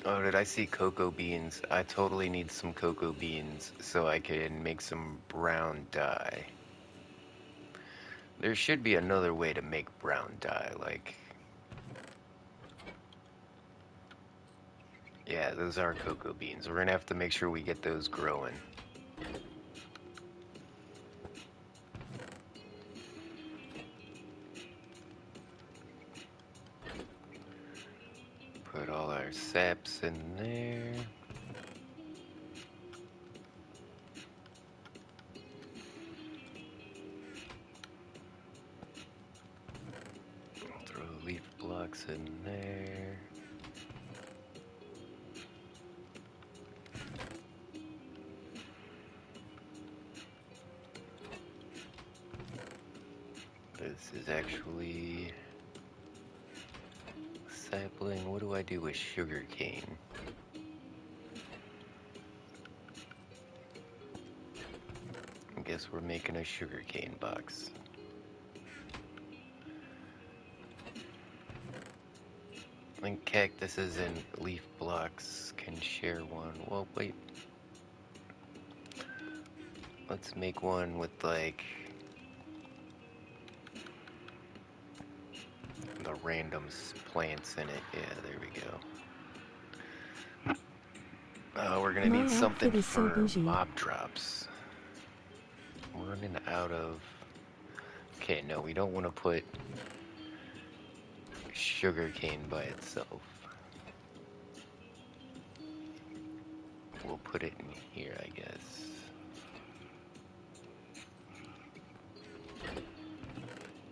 A: Oh, did I see cocoa beans? I totally need some cocoa beans so I can make some brown dye. There should be another way to make brown dye, like... Yeah, those are cocoa beans. We're gonna have to make sure we get those growing. Put all our saps in there. Throw leaf blocks in there. This is actually sapling. What do I do with sugar cane? I guess we're making a sugar cane box. I think cactuses and leaf blocks can share one. Well, wait. Let's make one with, like, the random plants in it. Yeah, there we go. We're gonna need
B: My
A: something
B: outfit is so
A: for
B: bougie.
A: mob drops. I'm running out of... Okay, no, we don't want to put sugarcane by itself. We'll put it in here, I guess.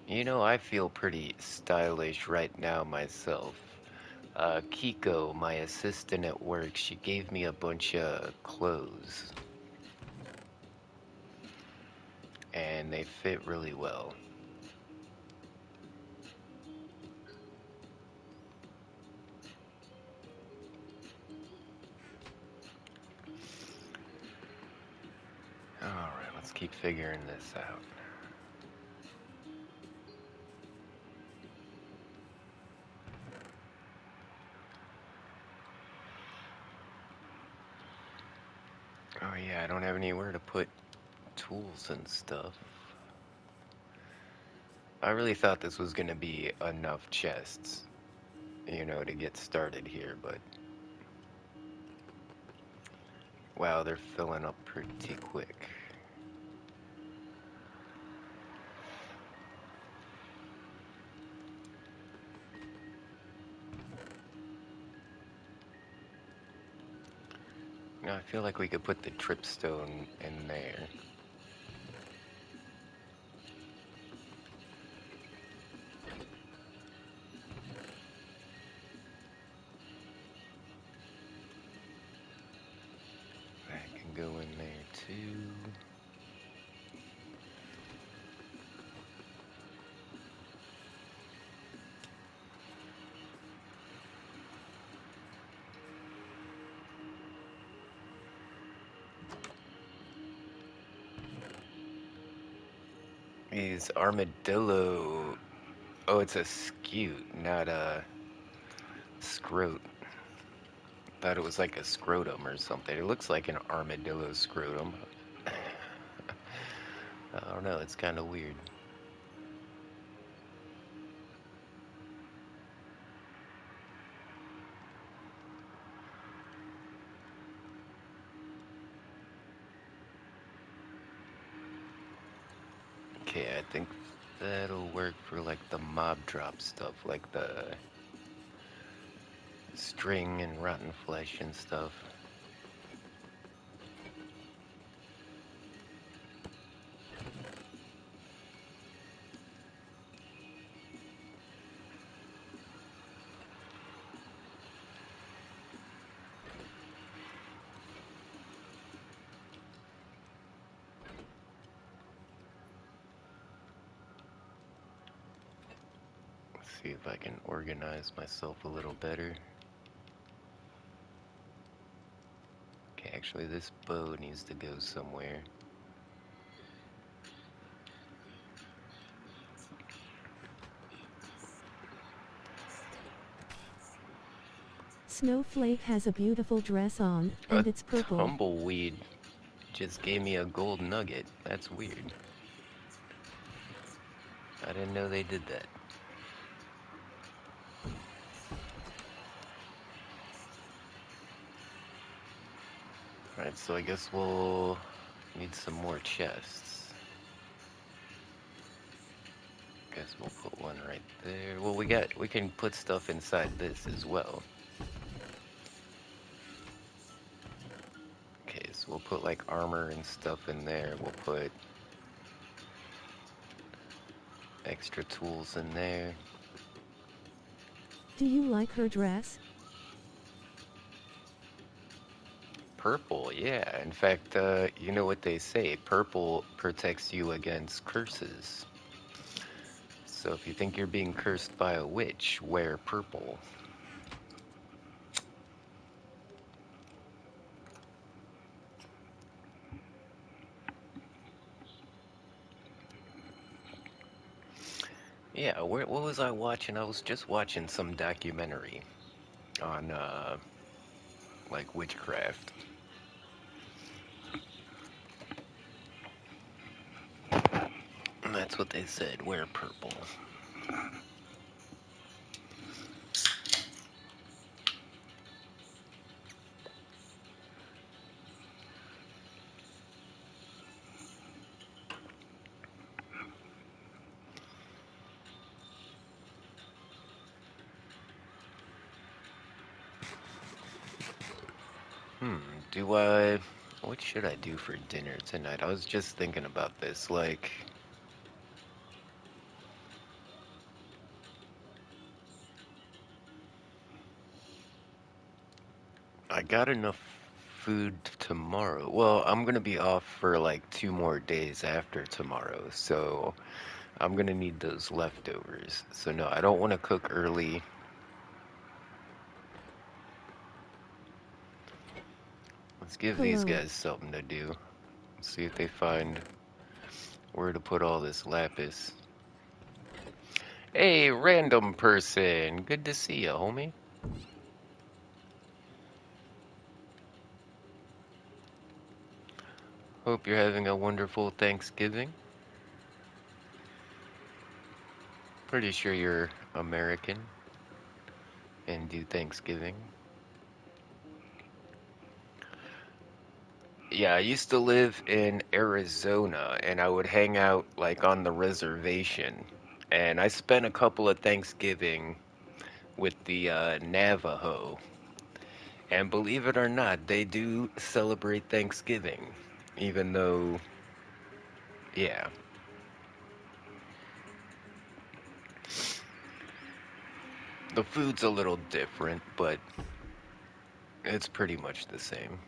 A: You know, I feel pretty stylish right now myself. Kiko, my assistant at work, she gave me a bunch of clothes. And they fit really well. Alright, let's keep figuring this out. Oh yeah, I don't have anywhere to put tools and stuff. I really thought this was gonna be enough chests, you know, to get started here, but... Wow, they're filling up pretty quick. Now, I feel like we could put the tripstone in there. That can go in there too. These armadillo Oh, it's a scute, not a scrot. Thought it was like a scrotum or something. It looks like an armadillo scrotum. I don't know, it's kind of weird. Okay, I think that'll work for like the mob drop stuff, like the string and rotten flesh and stuff. Let's see if I can organize myself a little better. Okay, actually this bow needs to go somewhere.
B: Snowflake has a beautiful dress on,
A: A
B: and it's purple.
A: tumbleweed just gave me a gold nugget. That's weird. I didn't know they did that. Alright, so I guess we'll need some more chests. Guess we'll put one right there. Well, we can put stuff inside this as well. Okay, so we'll put like armor and stuff in there. We'll put extra tools in there.
B: Do you like her dress?
A: Purple, yeah. In fact, you know what they say, purple protects you against curses. So if you think you're being cursed by a witch, wear purple. Yeah, what was I watching? I was just watching some documentary on, like witchcraft. And that's what they said, wear purple. Hmm, do I... What should I do for dinner tonight? I was just thinking about this, like... I got enough food tomorrow. Well, I'm gonna be off for like 2 more days after tomorrow, so I'm gonna need those leftovers. So no, I don't want to cook early. Let's give these
B: Hello.
A: guys something to do. See if they find where to put all this lapis. Hey, random person. Good to see you, homie. Hope you're having a wonderful Thanksgiving. Pretty sure you're American and do Thanksgiving. Yeah, I used to live in Arizona and I would hang out like on the reservation. And I spent a couple of Thanksgiving with the Navajo. And believe it or not, they do celebrate Thanksgiving. Even though, yeah, the food's a little different, but it's pretty much the same.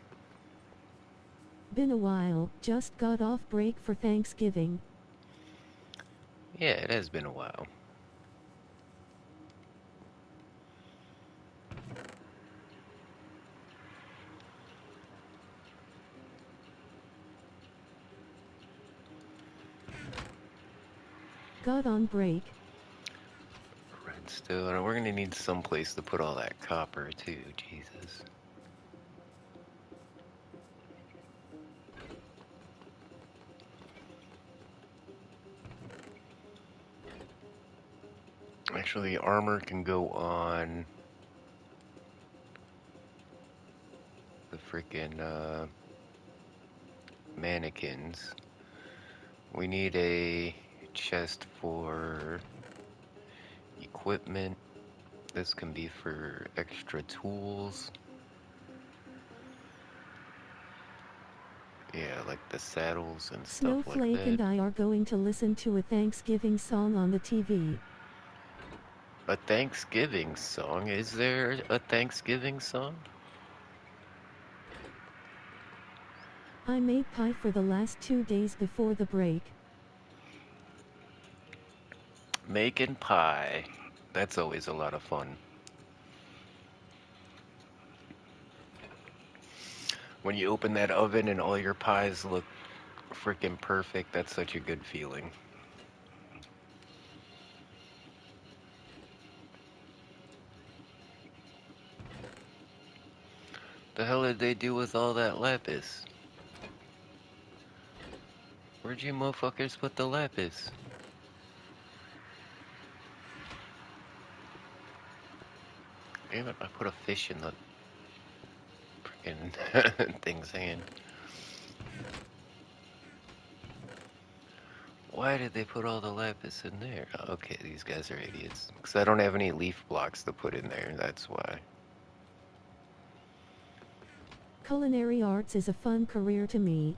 B: Been a while, just got off break for Thanksgiving.
A: Yeah, it has been a while.
B: Got on break.
A: Still, we're gonna need some place to put all that copper too. Jesus. Actually, armor can go on the freaking mannequins. We need a chest for equipment. This can be for extra tools. Yeah, like the saddles and stuff like
B: Snowflake
A: that.
B: and I are going to listen to a Thanksgiving song on the TV.
A: A Thanksgiving song? Is there a Thanksgiving song?
B: I made pie for the last 2 days before the break.
A: Making pie. That's always a lot of fun. When you open that oven and all your pies look freaking perfect, that's such a good feeling. The hell did they do with all that lapis? Where'd you motherfuckers put the lapis? Damn it, I put a fish in the freaking thing's hand. Why did they put all the lapis in there? Okay, these guys are idiots. Because I don't have any leaf blocks to put in there, that's why.
B: Culinary arts is a fun career to me.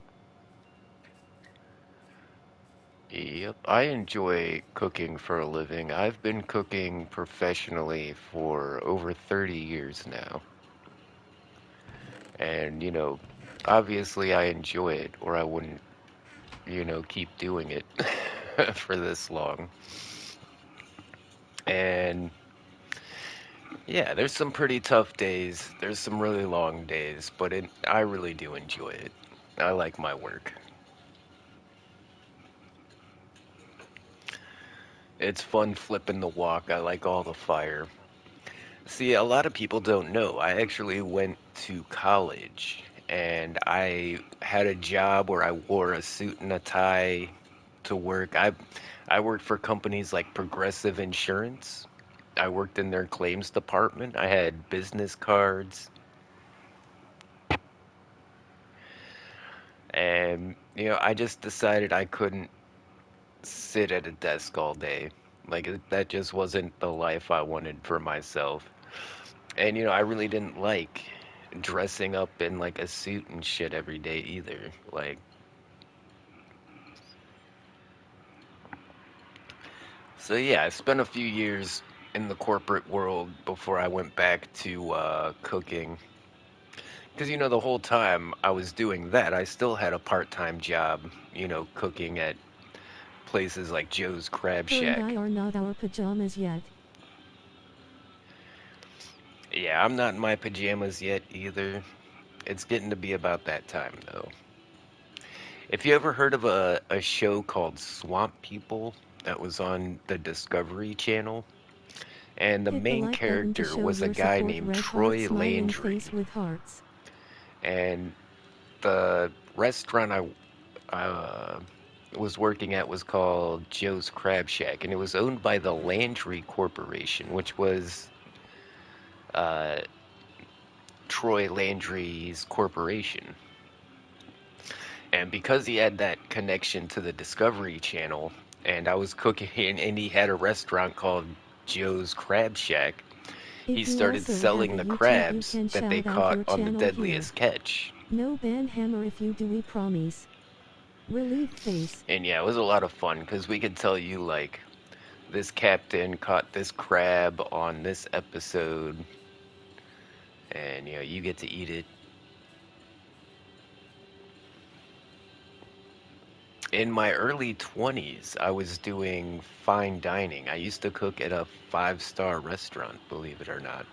A: Yep, I enjoy cooking for a living. I've been cooking professionally for over 30 years now. And, obviously I enjoy it, or I wouldn't, keep doing it for this long. And yeah, there's some pretty tough days. There's some really long days, but I really do enjoy it. I like my work. It's fun flipping the wok. I like all the fire. See, a lot of people don't know. I actually went to college and I had a job where I wore a suit and a tie to work. I worked for companies like Progressive Insurance. I worked in their claims department. I had business cards and I just decided I couldn't sit at a desk all day. Like that just wasn't the life I wanted for myself. And I really didn't like dressing up in like a suit and shit every day either. Like, so yeah, I spent a few years in the corporate world before I went back to cooking. Because the whole time I was doing that, I still had a part-time job, cooking at places like Joe's Crab
B: Her and
A: Shack.
B: I are not our pajamas yet.
A: Yeah, I'm not in my pajamas yet either. It's getting to be about that time though. If you ever heard of a show called Swamp People that was on the Discovery Channel, and the
B: Hit the
A: main
B: like button to
A: character
B: show
A: was a
B: your
A: guy
B: support.
A: named
B: Red heart
A: Troy
B: smiling face
A: Landry,
B: with hearts.
A: and the restaurant I was working at was called Joe's Crab Shack, and it was owned by the Landry Corporation, which was uh, Troy Landry's corporation. And because he had that connection to the Discovery Channel, and I was cooking, and he had a restaurant called Joe's Crab Shack, he
B: If you
A: started
B: also have
A: selling
B: a
A: the
B: YouTube you
A: crabs
B: can
A: that they
B: shout out
A: caught
B: your
A: on the
B: channel here.
A: Deadliest Catch.
B: No ban hammer if you do, we promise. Relieved face.
A: And yeah, it was a lot of fun because we could tell you, like, this captain caught this crab on this episode, and you get to eat it. In my early 20s, I was doing fine dining. I used to cook at a five-star restaurant, believe it or not.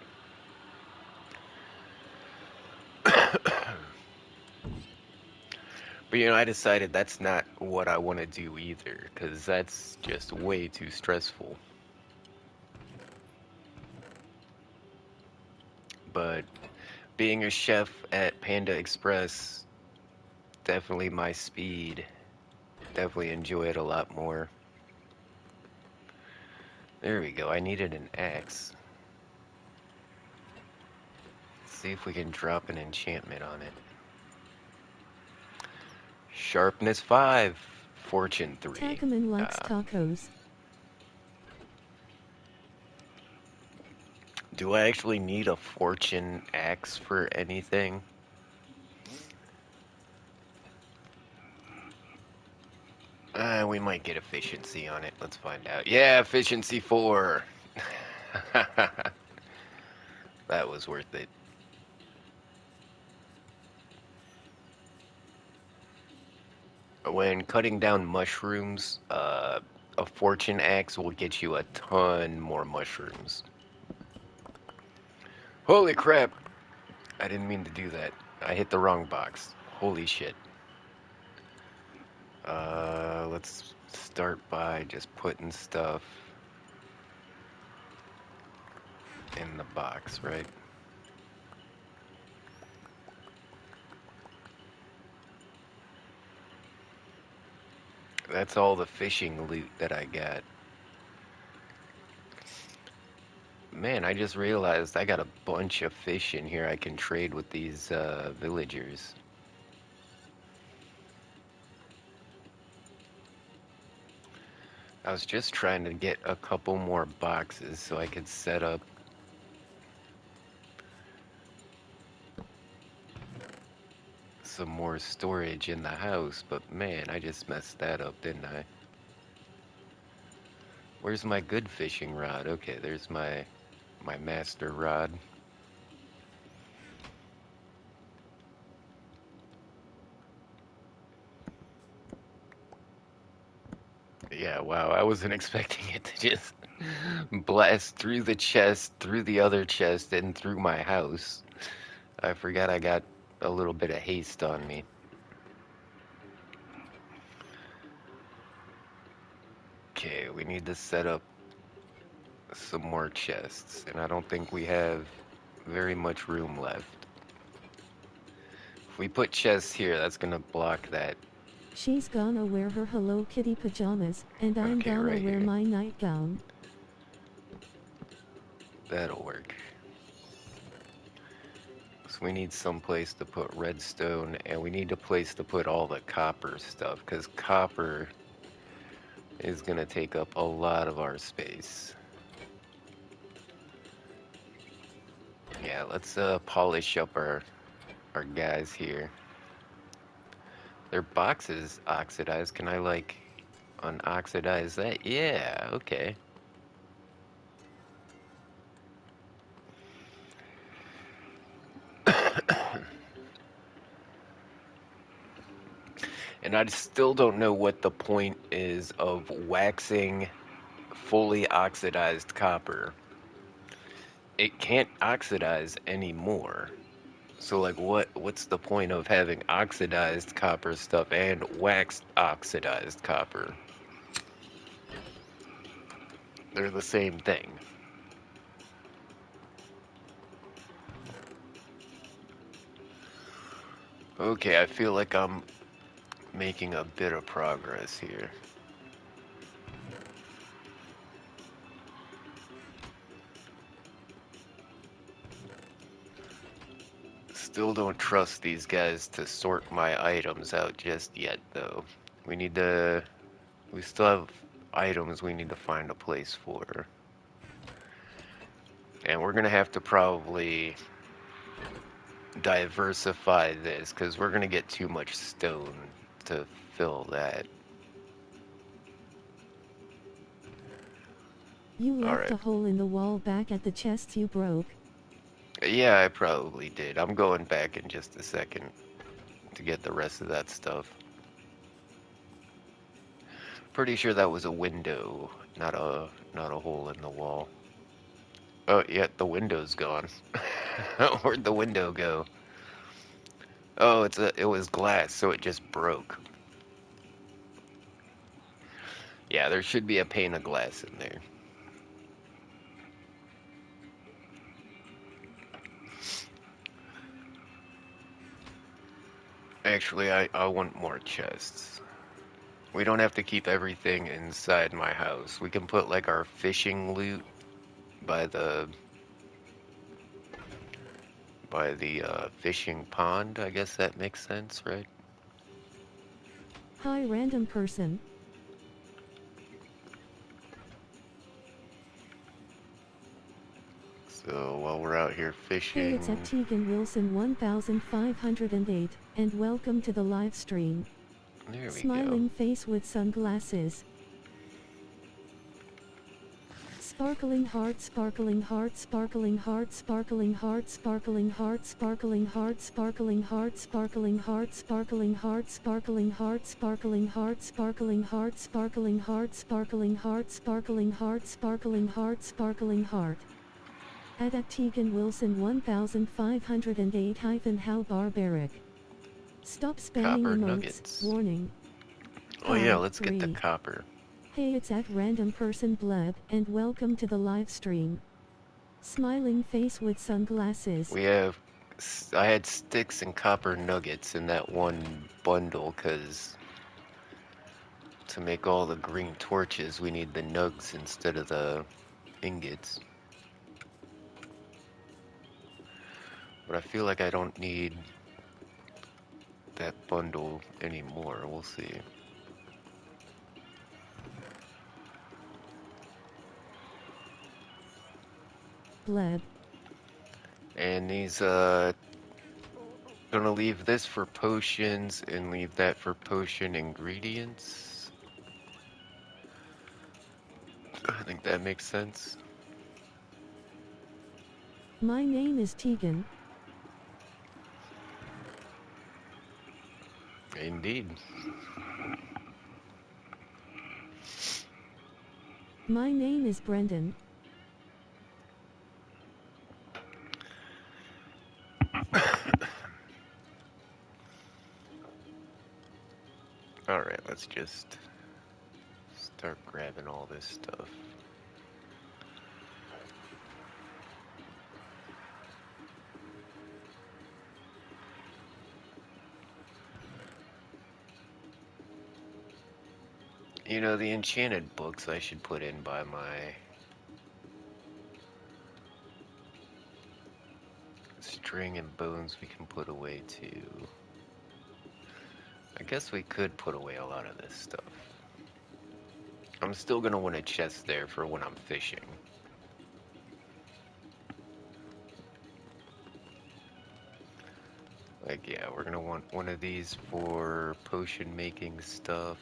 A: But I decided that's not what I want to do either, because that's just way too stressful. but being a chef at Panda Express, definitely my speed. Definitely enjoy it a lot more. There we go. I needed an axe. Let's see if we can drop an enchantment on it. Sharpness 5, Fortune 3.
B: Tacaman likes tacos.
A: Do I actually need a fortune axe for anything? We might get efficiency on it. Let's find out. Yeah, efficiency 4. That was worth it. When cutting down mushrooms, a fortune axe will get you a ton more mushrooms. Holy crap! I didn't mean to do that. I hit the wrong box. Holy shit. Let's start by just putting stuff in the box, right? That's all the fishing loot that I got. Man, I just realized I got a bunch of fish in here I can trade with these villagers. I was just trying to get a couple more boxes so I could set up some more storage in the house, but man, I just messed that up, didn't I? Where's my good fishing rod? Okay, there's my master rod. Yeah, wow, I wasn't expecting it to just blast through the chest, through the other chest, and through my house. I forgot I got a little bit of haste on me. Okay, we need to set up some more chests, and I don't think we have very much room left. If we put chests here, that's gonna block that.
B: She's gonna wear her Hello Kitty pajamas, and I'm
A: Okay,
B: gonna
A: right
B: wear
A: here.
B: my nightgown.
A: That'll work. So we need some place to put redstone, and we need a place to put all the copper stuff, because copper is gonna take up a lot of our space. Yeah, let's polish up our guys here. Their box is oxidized. Can I like unoxidize that? Yeah, okay. And I still don't know what the point is of waxing fully oxidized copper. It can't oxidize anymore. So like what's the point of having oxidized copper stuff and waxed oxidized copper? They're the same thing. Okay, I feel like I'm making a bit of progress here. Still don't trust these guys to sort my items out just yet, though. We need to... We still have items we need to find a place for. And we're gonna have to probably diversify this, because we're gonna get too much stone to fill that.
B: You left
A: Alright.
B: a hole in the wall back at the chests you broke.
A: Yeah, I probably did. I'm going back in just a second to get the rest of that stuff. Pretty sure that was a window, not a hole in the wall. Oh, yeah, the window's gone. Where'd the window go? Oh, it was glass, so it just broke. Yeah, there should be a pane of glass in there. Actually, I want more chests. We don't have to keep everything inside my house. We can put like our fishing loot by the fishing pond. I guess that makes sense, right?
B: Hi random person.
A: So while we're out here
B: Hey, it's at
A: fishing,
B: Tegan Wilson 1508, and welcome to the live stream.
A: there we go.
B: Smiling face with sunglasses. Sparkling heart, sparkling heart, sparkling heart, sparkling heart, sparkling heart, sparkling heart, sparkling heart, sparkling heart, sparkling heart, sparkling heart, sparkling heart, sparkling heart, sparkling heart, sparkling heart, sparkling heart, sparkling heart, sparkling heart. At Tegan Wilson 1508 how barbaric. Stop spamming
A: Copper
B: emotes,
A: nuggets.
B: warning.
A: Oh yeah,
B: Hi,
A: let's get the
B: 3.
A: copper.
B: Hey, it's at random person bleb, and welcome to the live stream. Smiling face with sunglasses.
A: We have. I had sticks and copper nuggets in that one bundle because to make all the green torches, we need the nugs instead of the ingots. But I feel like I don't need that bundle anymore. We'll see.
B: Bleb.
A: And these, gonna leave this for potions and leave that for potion ingredients. I think that makes sense.
B: My name is Tegan.
A: Indeed.
B: My name is Brendan.
A: Alright, let's just start grabbing all this stuff. You know, the enchanted books I should put in by my string and bones we can put away too. I guess we could put away a lot of this stuff. I'm still gonna want a chest there for when I'm fishing. Like, yeah, we're gonna want one of these for potion making stuff.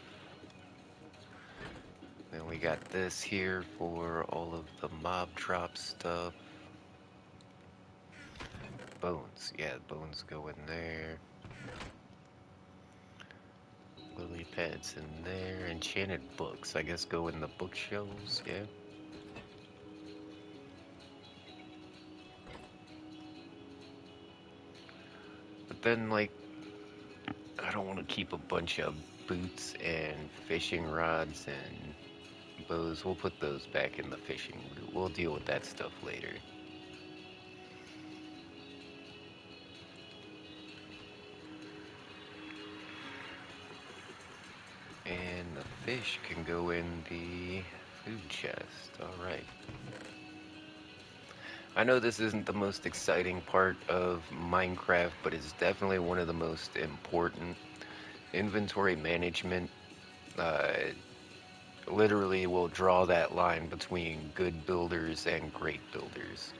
A: Then we got this here for all of the mob drop stuff. Bones, yeah, bones go in there. Lily pads in there. Enchanted books, I guess go in the bookshelves, yeah. But then, like, I don't want to keep a bunch of boots and fishing rods and bows. We'll put those back in the fishing loot. We'll deal with that stuff later. And the fish can go in the food chest. Alright. I know this isn't the most exciting part of Minecraft, but it's definitely one of the most important. Inventory management uh, literally will draw that line between good builders and great builders.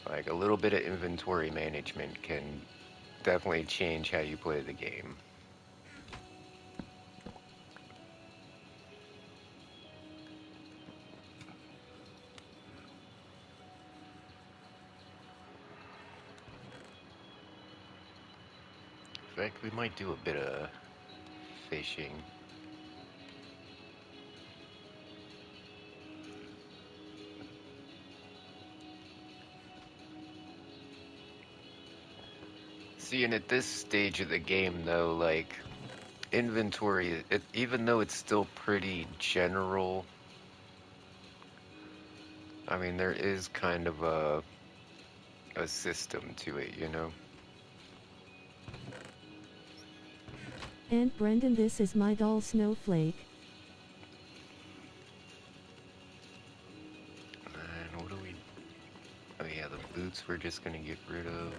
A: Like a little bit of inventory management can definitely change how you play the game. In fact, we might do a bit of fishing. See, and at this stage of the game, though, like, inventory, even though it's still pretty general, I mean, there is kind of a a system to it, you know?
B: And Brendan, this is my doll Snowflake.
A: And what do we... Oh yeah, the boots we're just gonna get rid of.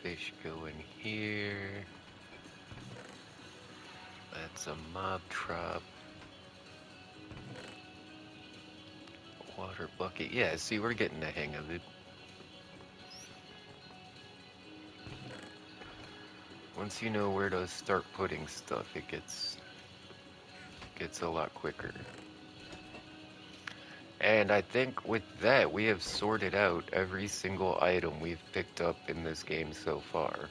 A: Fish go in here. That's a mob trap. Water bucket. Yeah, see, we're getting the hang of it. Once you know where to start putting stuff, it gets a lot quicker. And I think with that, we have sorted out every single item we've picked up in this game so far.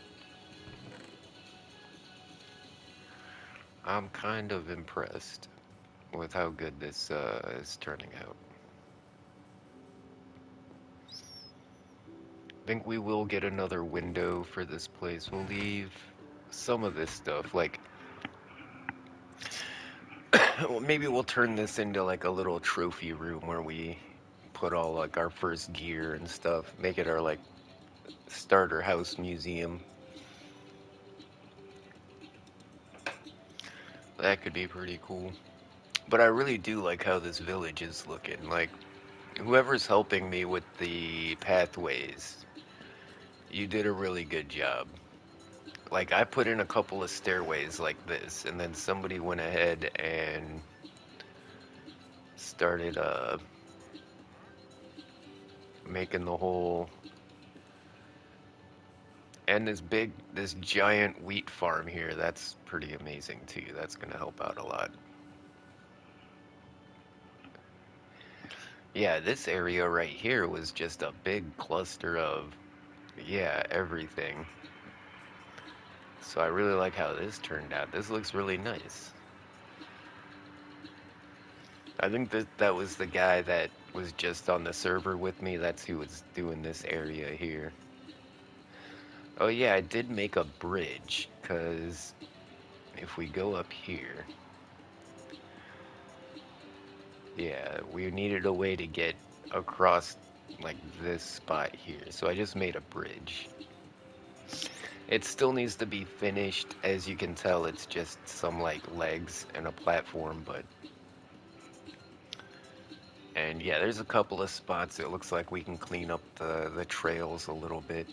A: I'm kind of impressed with how good this is turning out. I think we will get another window for this place. We'll leave some of this stuff, like, well, maybe we'll turn this into like a little trophy room where we put all like our first gear and stuff. Make it our like starter house museum. That could be pretty cool. But I really do like how this village is looking. Like, whoever's helping me with the pathways, you did a really good job. Like, I put in a couple of stairways like this, and then somebody went ahead and started making the whole, and this giant wheat farm here. That's pretty amazing too. That's gonna help out a lot. Yeah, this area right here was just a big cluster of, yeah, everything. So I really like how this turned out. This looks really nice. I think that was the guy that was just on the server with me. That's who was doing this area here. Oh yeah, I did make a bridge, because if we go up here, yeah, we needed a way to get across like this spot here. So I just made a bridge. It still needs to be finished. As you can tell, it's just some like legs and a platform, but and yeah, there's a couple of spots it looks like we can clean up the trails a little bit.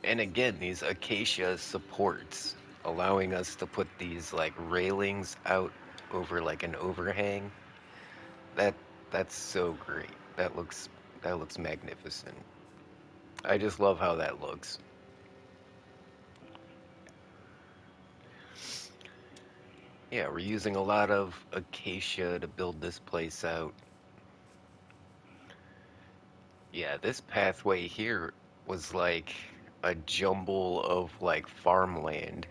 A: And again, these acacia supports allowing us to put these like railings out over like an overhang. That that's so great. That looks magnificent. I just love how that looks. Yeah, we're using a lot of acacia to build this place out. Yeah, this pathway here was like a jumble of like farmland.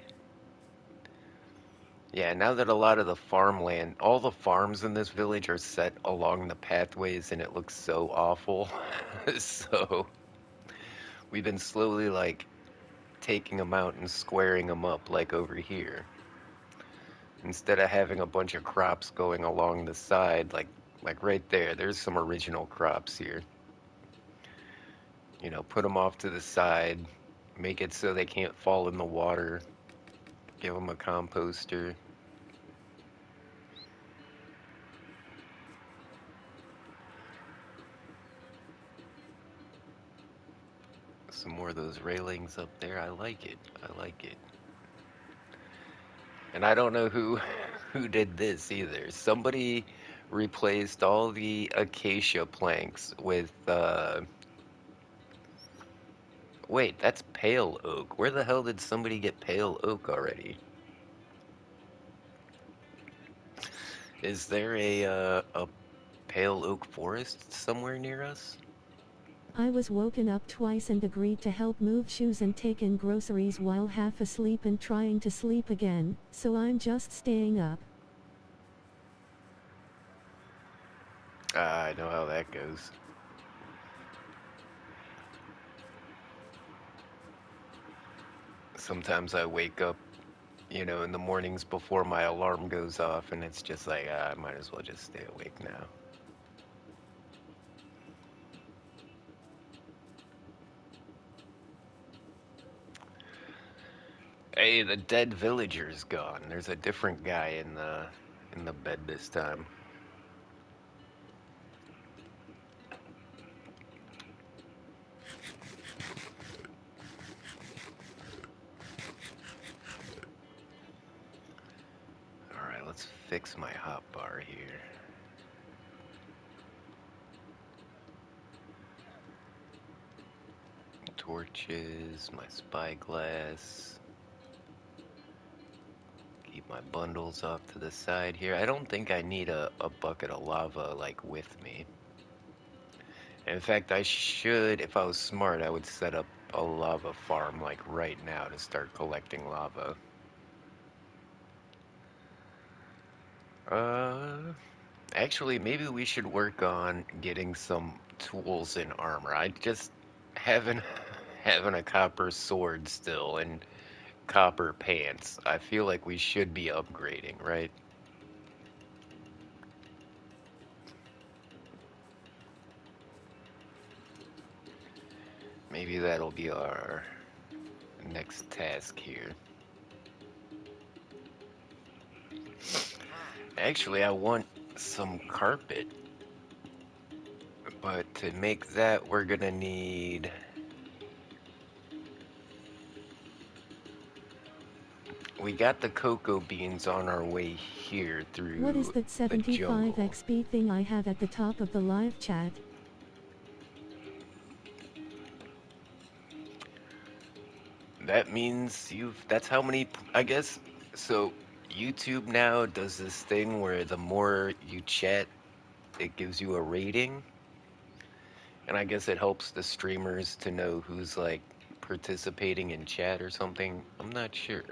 A: Yeah, now that a lot of the farmland, all the farms in this village are set along the pathways and it looks so awful. So we've been slowly like taking them out and squaring them up like over here. Instead of having a bunch of crops going along the side, like right there, there's some original crops here. You know, put them off to the side, make it so they can't fall in the water, give them a composter. Some more of those railings up there. I like it. I like it. And I don't know who who did this either. Somebody replaced all the acacia planks with wait, that's pale oak. Where the hell did somebody get pale oak already? Is there a pale oak forest somewhere near us?
B: I was woken up twice and agreed to help move shoes and take in groceries while half asleep and trying to sleep again, so I'm just staying up.
A: I know how that goes. Sometimes I wake up, in the mornings before my alarm goes off, and it's just like, I might as well just stay awake now. Hey, the dead villager's gone. There's a different guy in the bed this time. All right, let's fix my hotbar here. Torches, my spyglass. Keep my bundles off to the side here. I don't think I need a bucket of lava like with me. In fact, I should, if I was smart, I would set up a lava farm like right now to start collecting lava. Uh, Actually, maybe we should work on getting some tools and armor. I just having having a copper sword still and copper pants. I feel like we should be upgrading, right? Maybe that'll be our next task here. Actually, I want some carpet, but to make that, we're gonna need. We got the cocoa beans on our way here
B: What is
A: through
B: that
A: the
B: 75
A: jungle.
B: XP thing I have at the top of the live chat?
A: That means that's how many, I guess. So YouTube now does this thing where the more you chat, it gives you a rating. And I guess it helps the streamers to know who's like participating in chat or something. I'm not sure.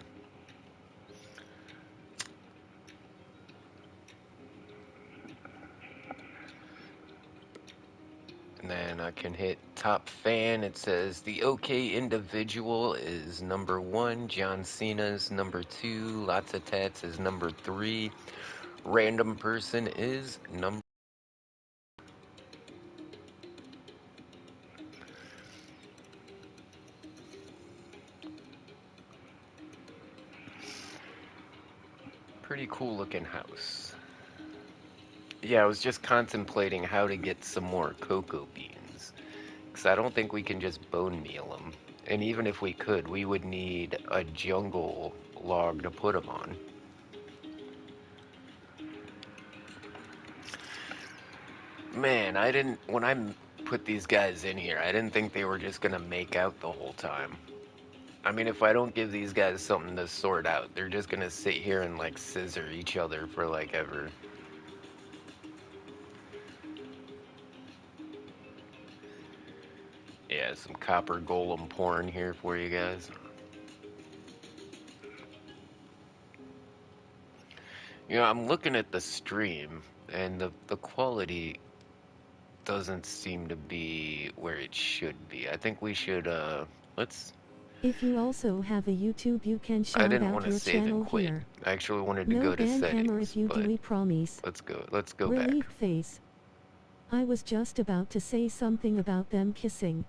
A: And then I can hit top fan. It says the OK individual is number 1. John Cena's number 2. Lots of Tats is number 3. Random person is number. Pretty cool looking house. Yeah, I was just contemplating how to get some more cocoa beans. Because I don't think we can just bone meal them. And even if we could, we would need a jungle log to put them on. Man, I didn't. When put these guys in here, I didn't think they were just gonna make out the whole time. I mean, if I don't give these guys something to sort out, they're just gonna sit here and like scissor each other for like ever. Yeah, some copper golem porn here for you guys. You know, I'm looking at the stream, and the quality doesn't seem to be where it should be. I think we should, let's...
B: If you also have a YouTube, you can
A: I
B: shout
A: didn't
B: out
A: want to
B: your
A: save and
B: channel
A: quit.
B: here.
A: I actually wanted to
B: No
A: go to
B: ban hammer if
A: settings,
B: you do,
A: but
B: we promise.
A: let's go back.
B: Relief face. I was just about to say something about them kissing.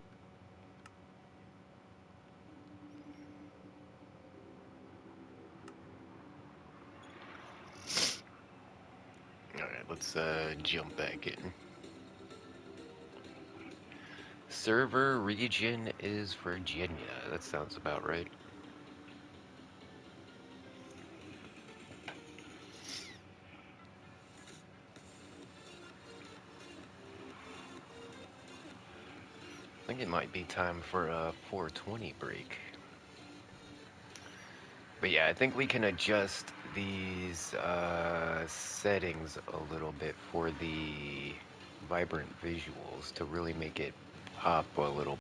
A: Alright, let's, jump back in. Server region is Virginia. That sounds about right. I think it might be time for a 420 break. But yeah, I think we can adjust these settings a little bit for the vibrant visuals to really make it pop a little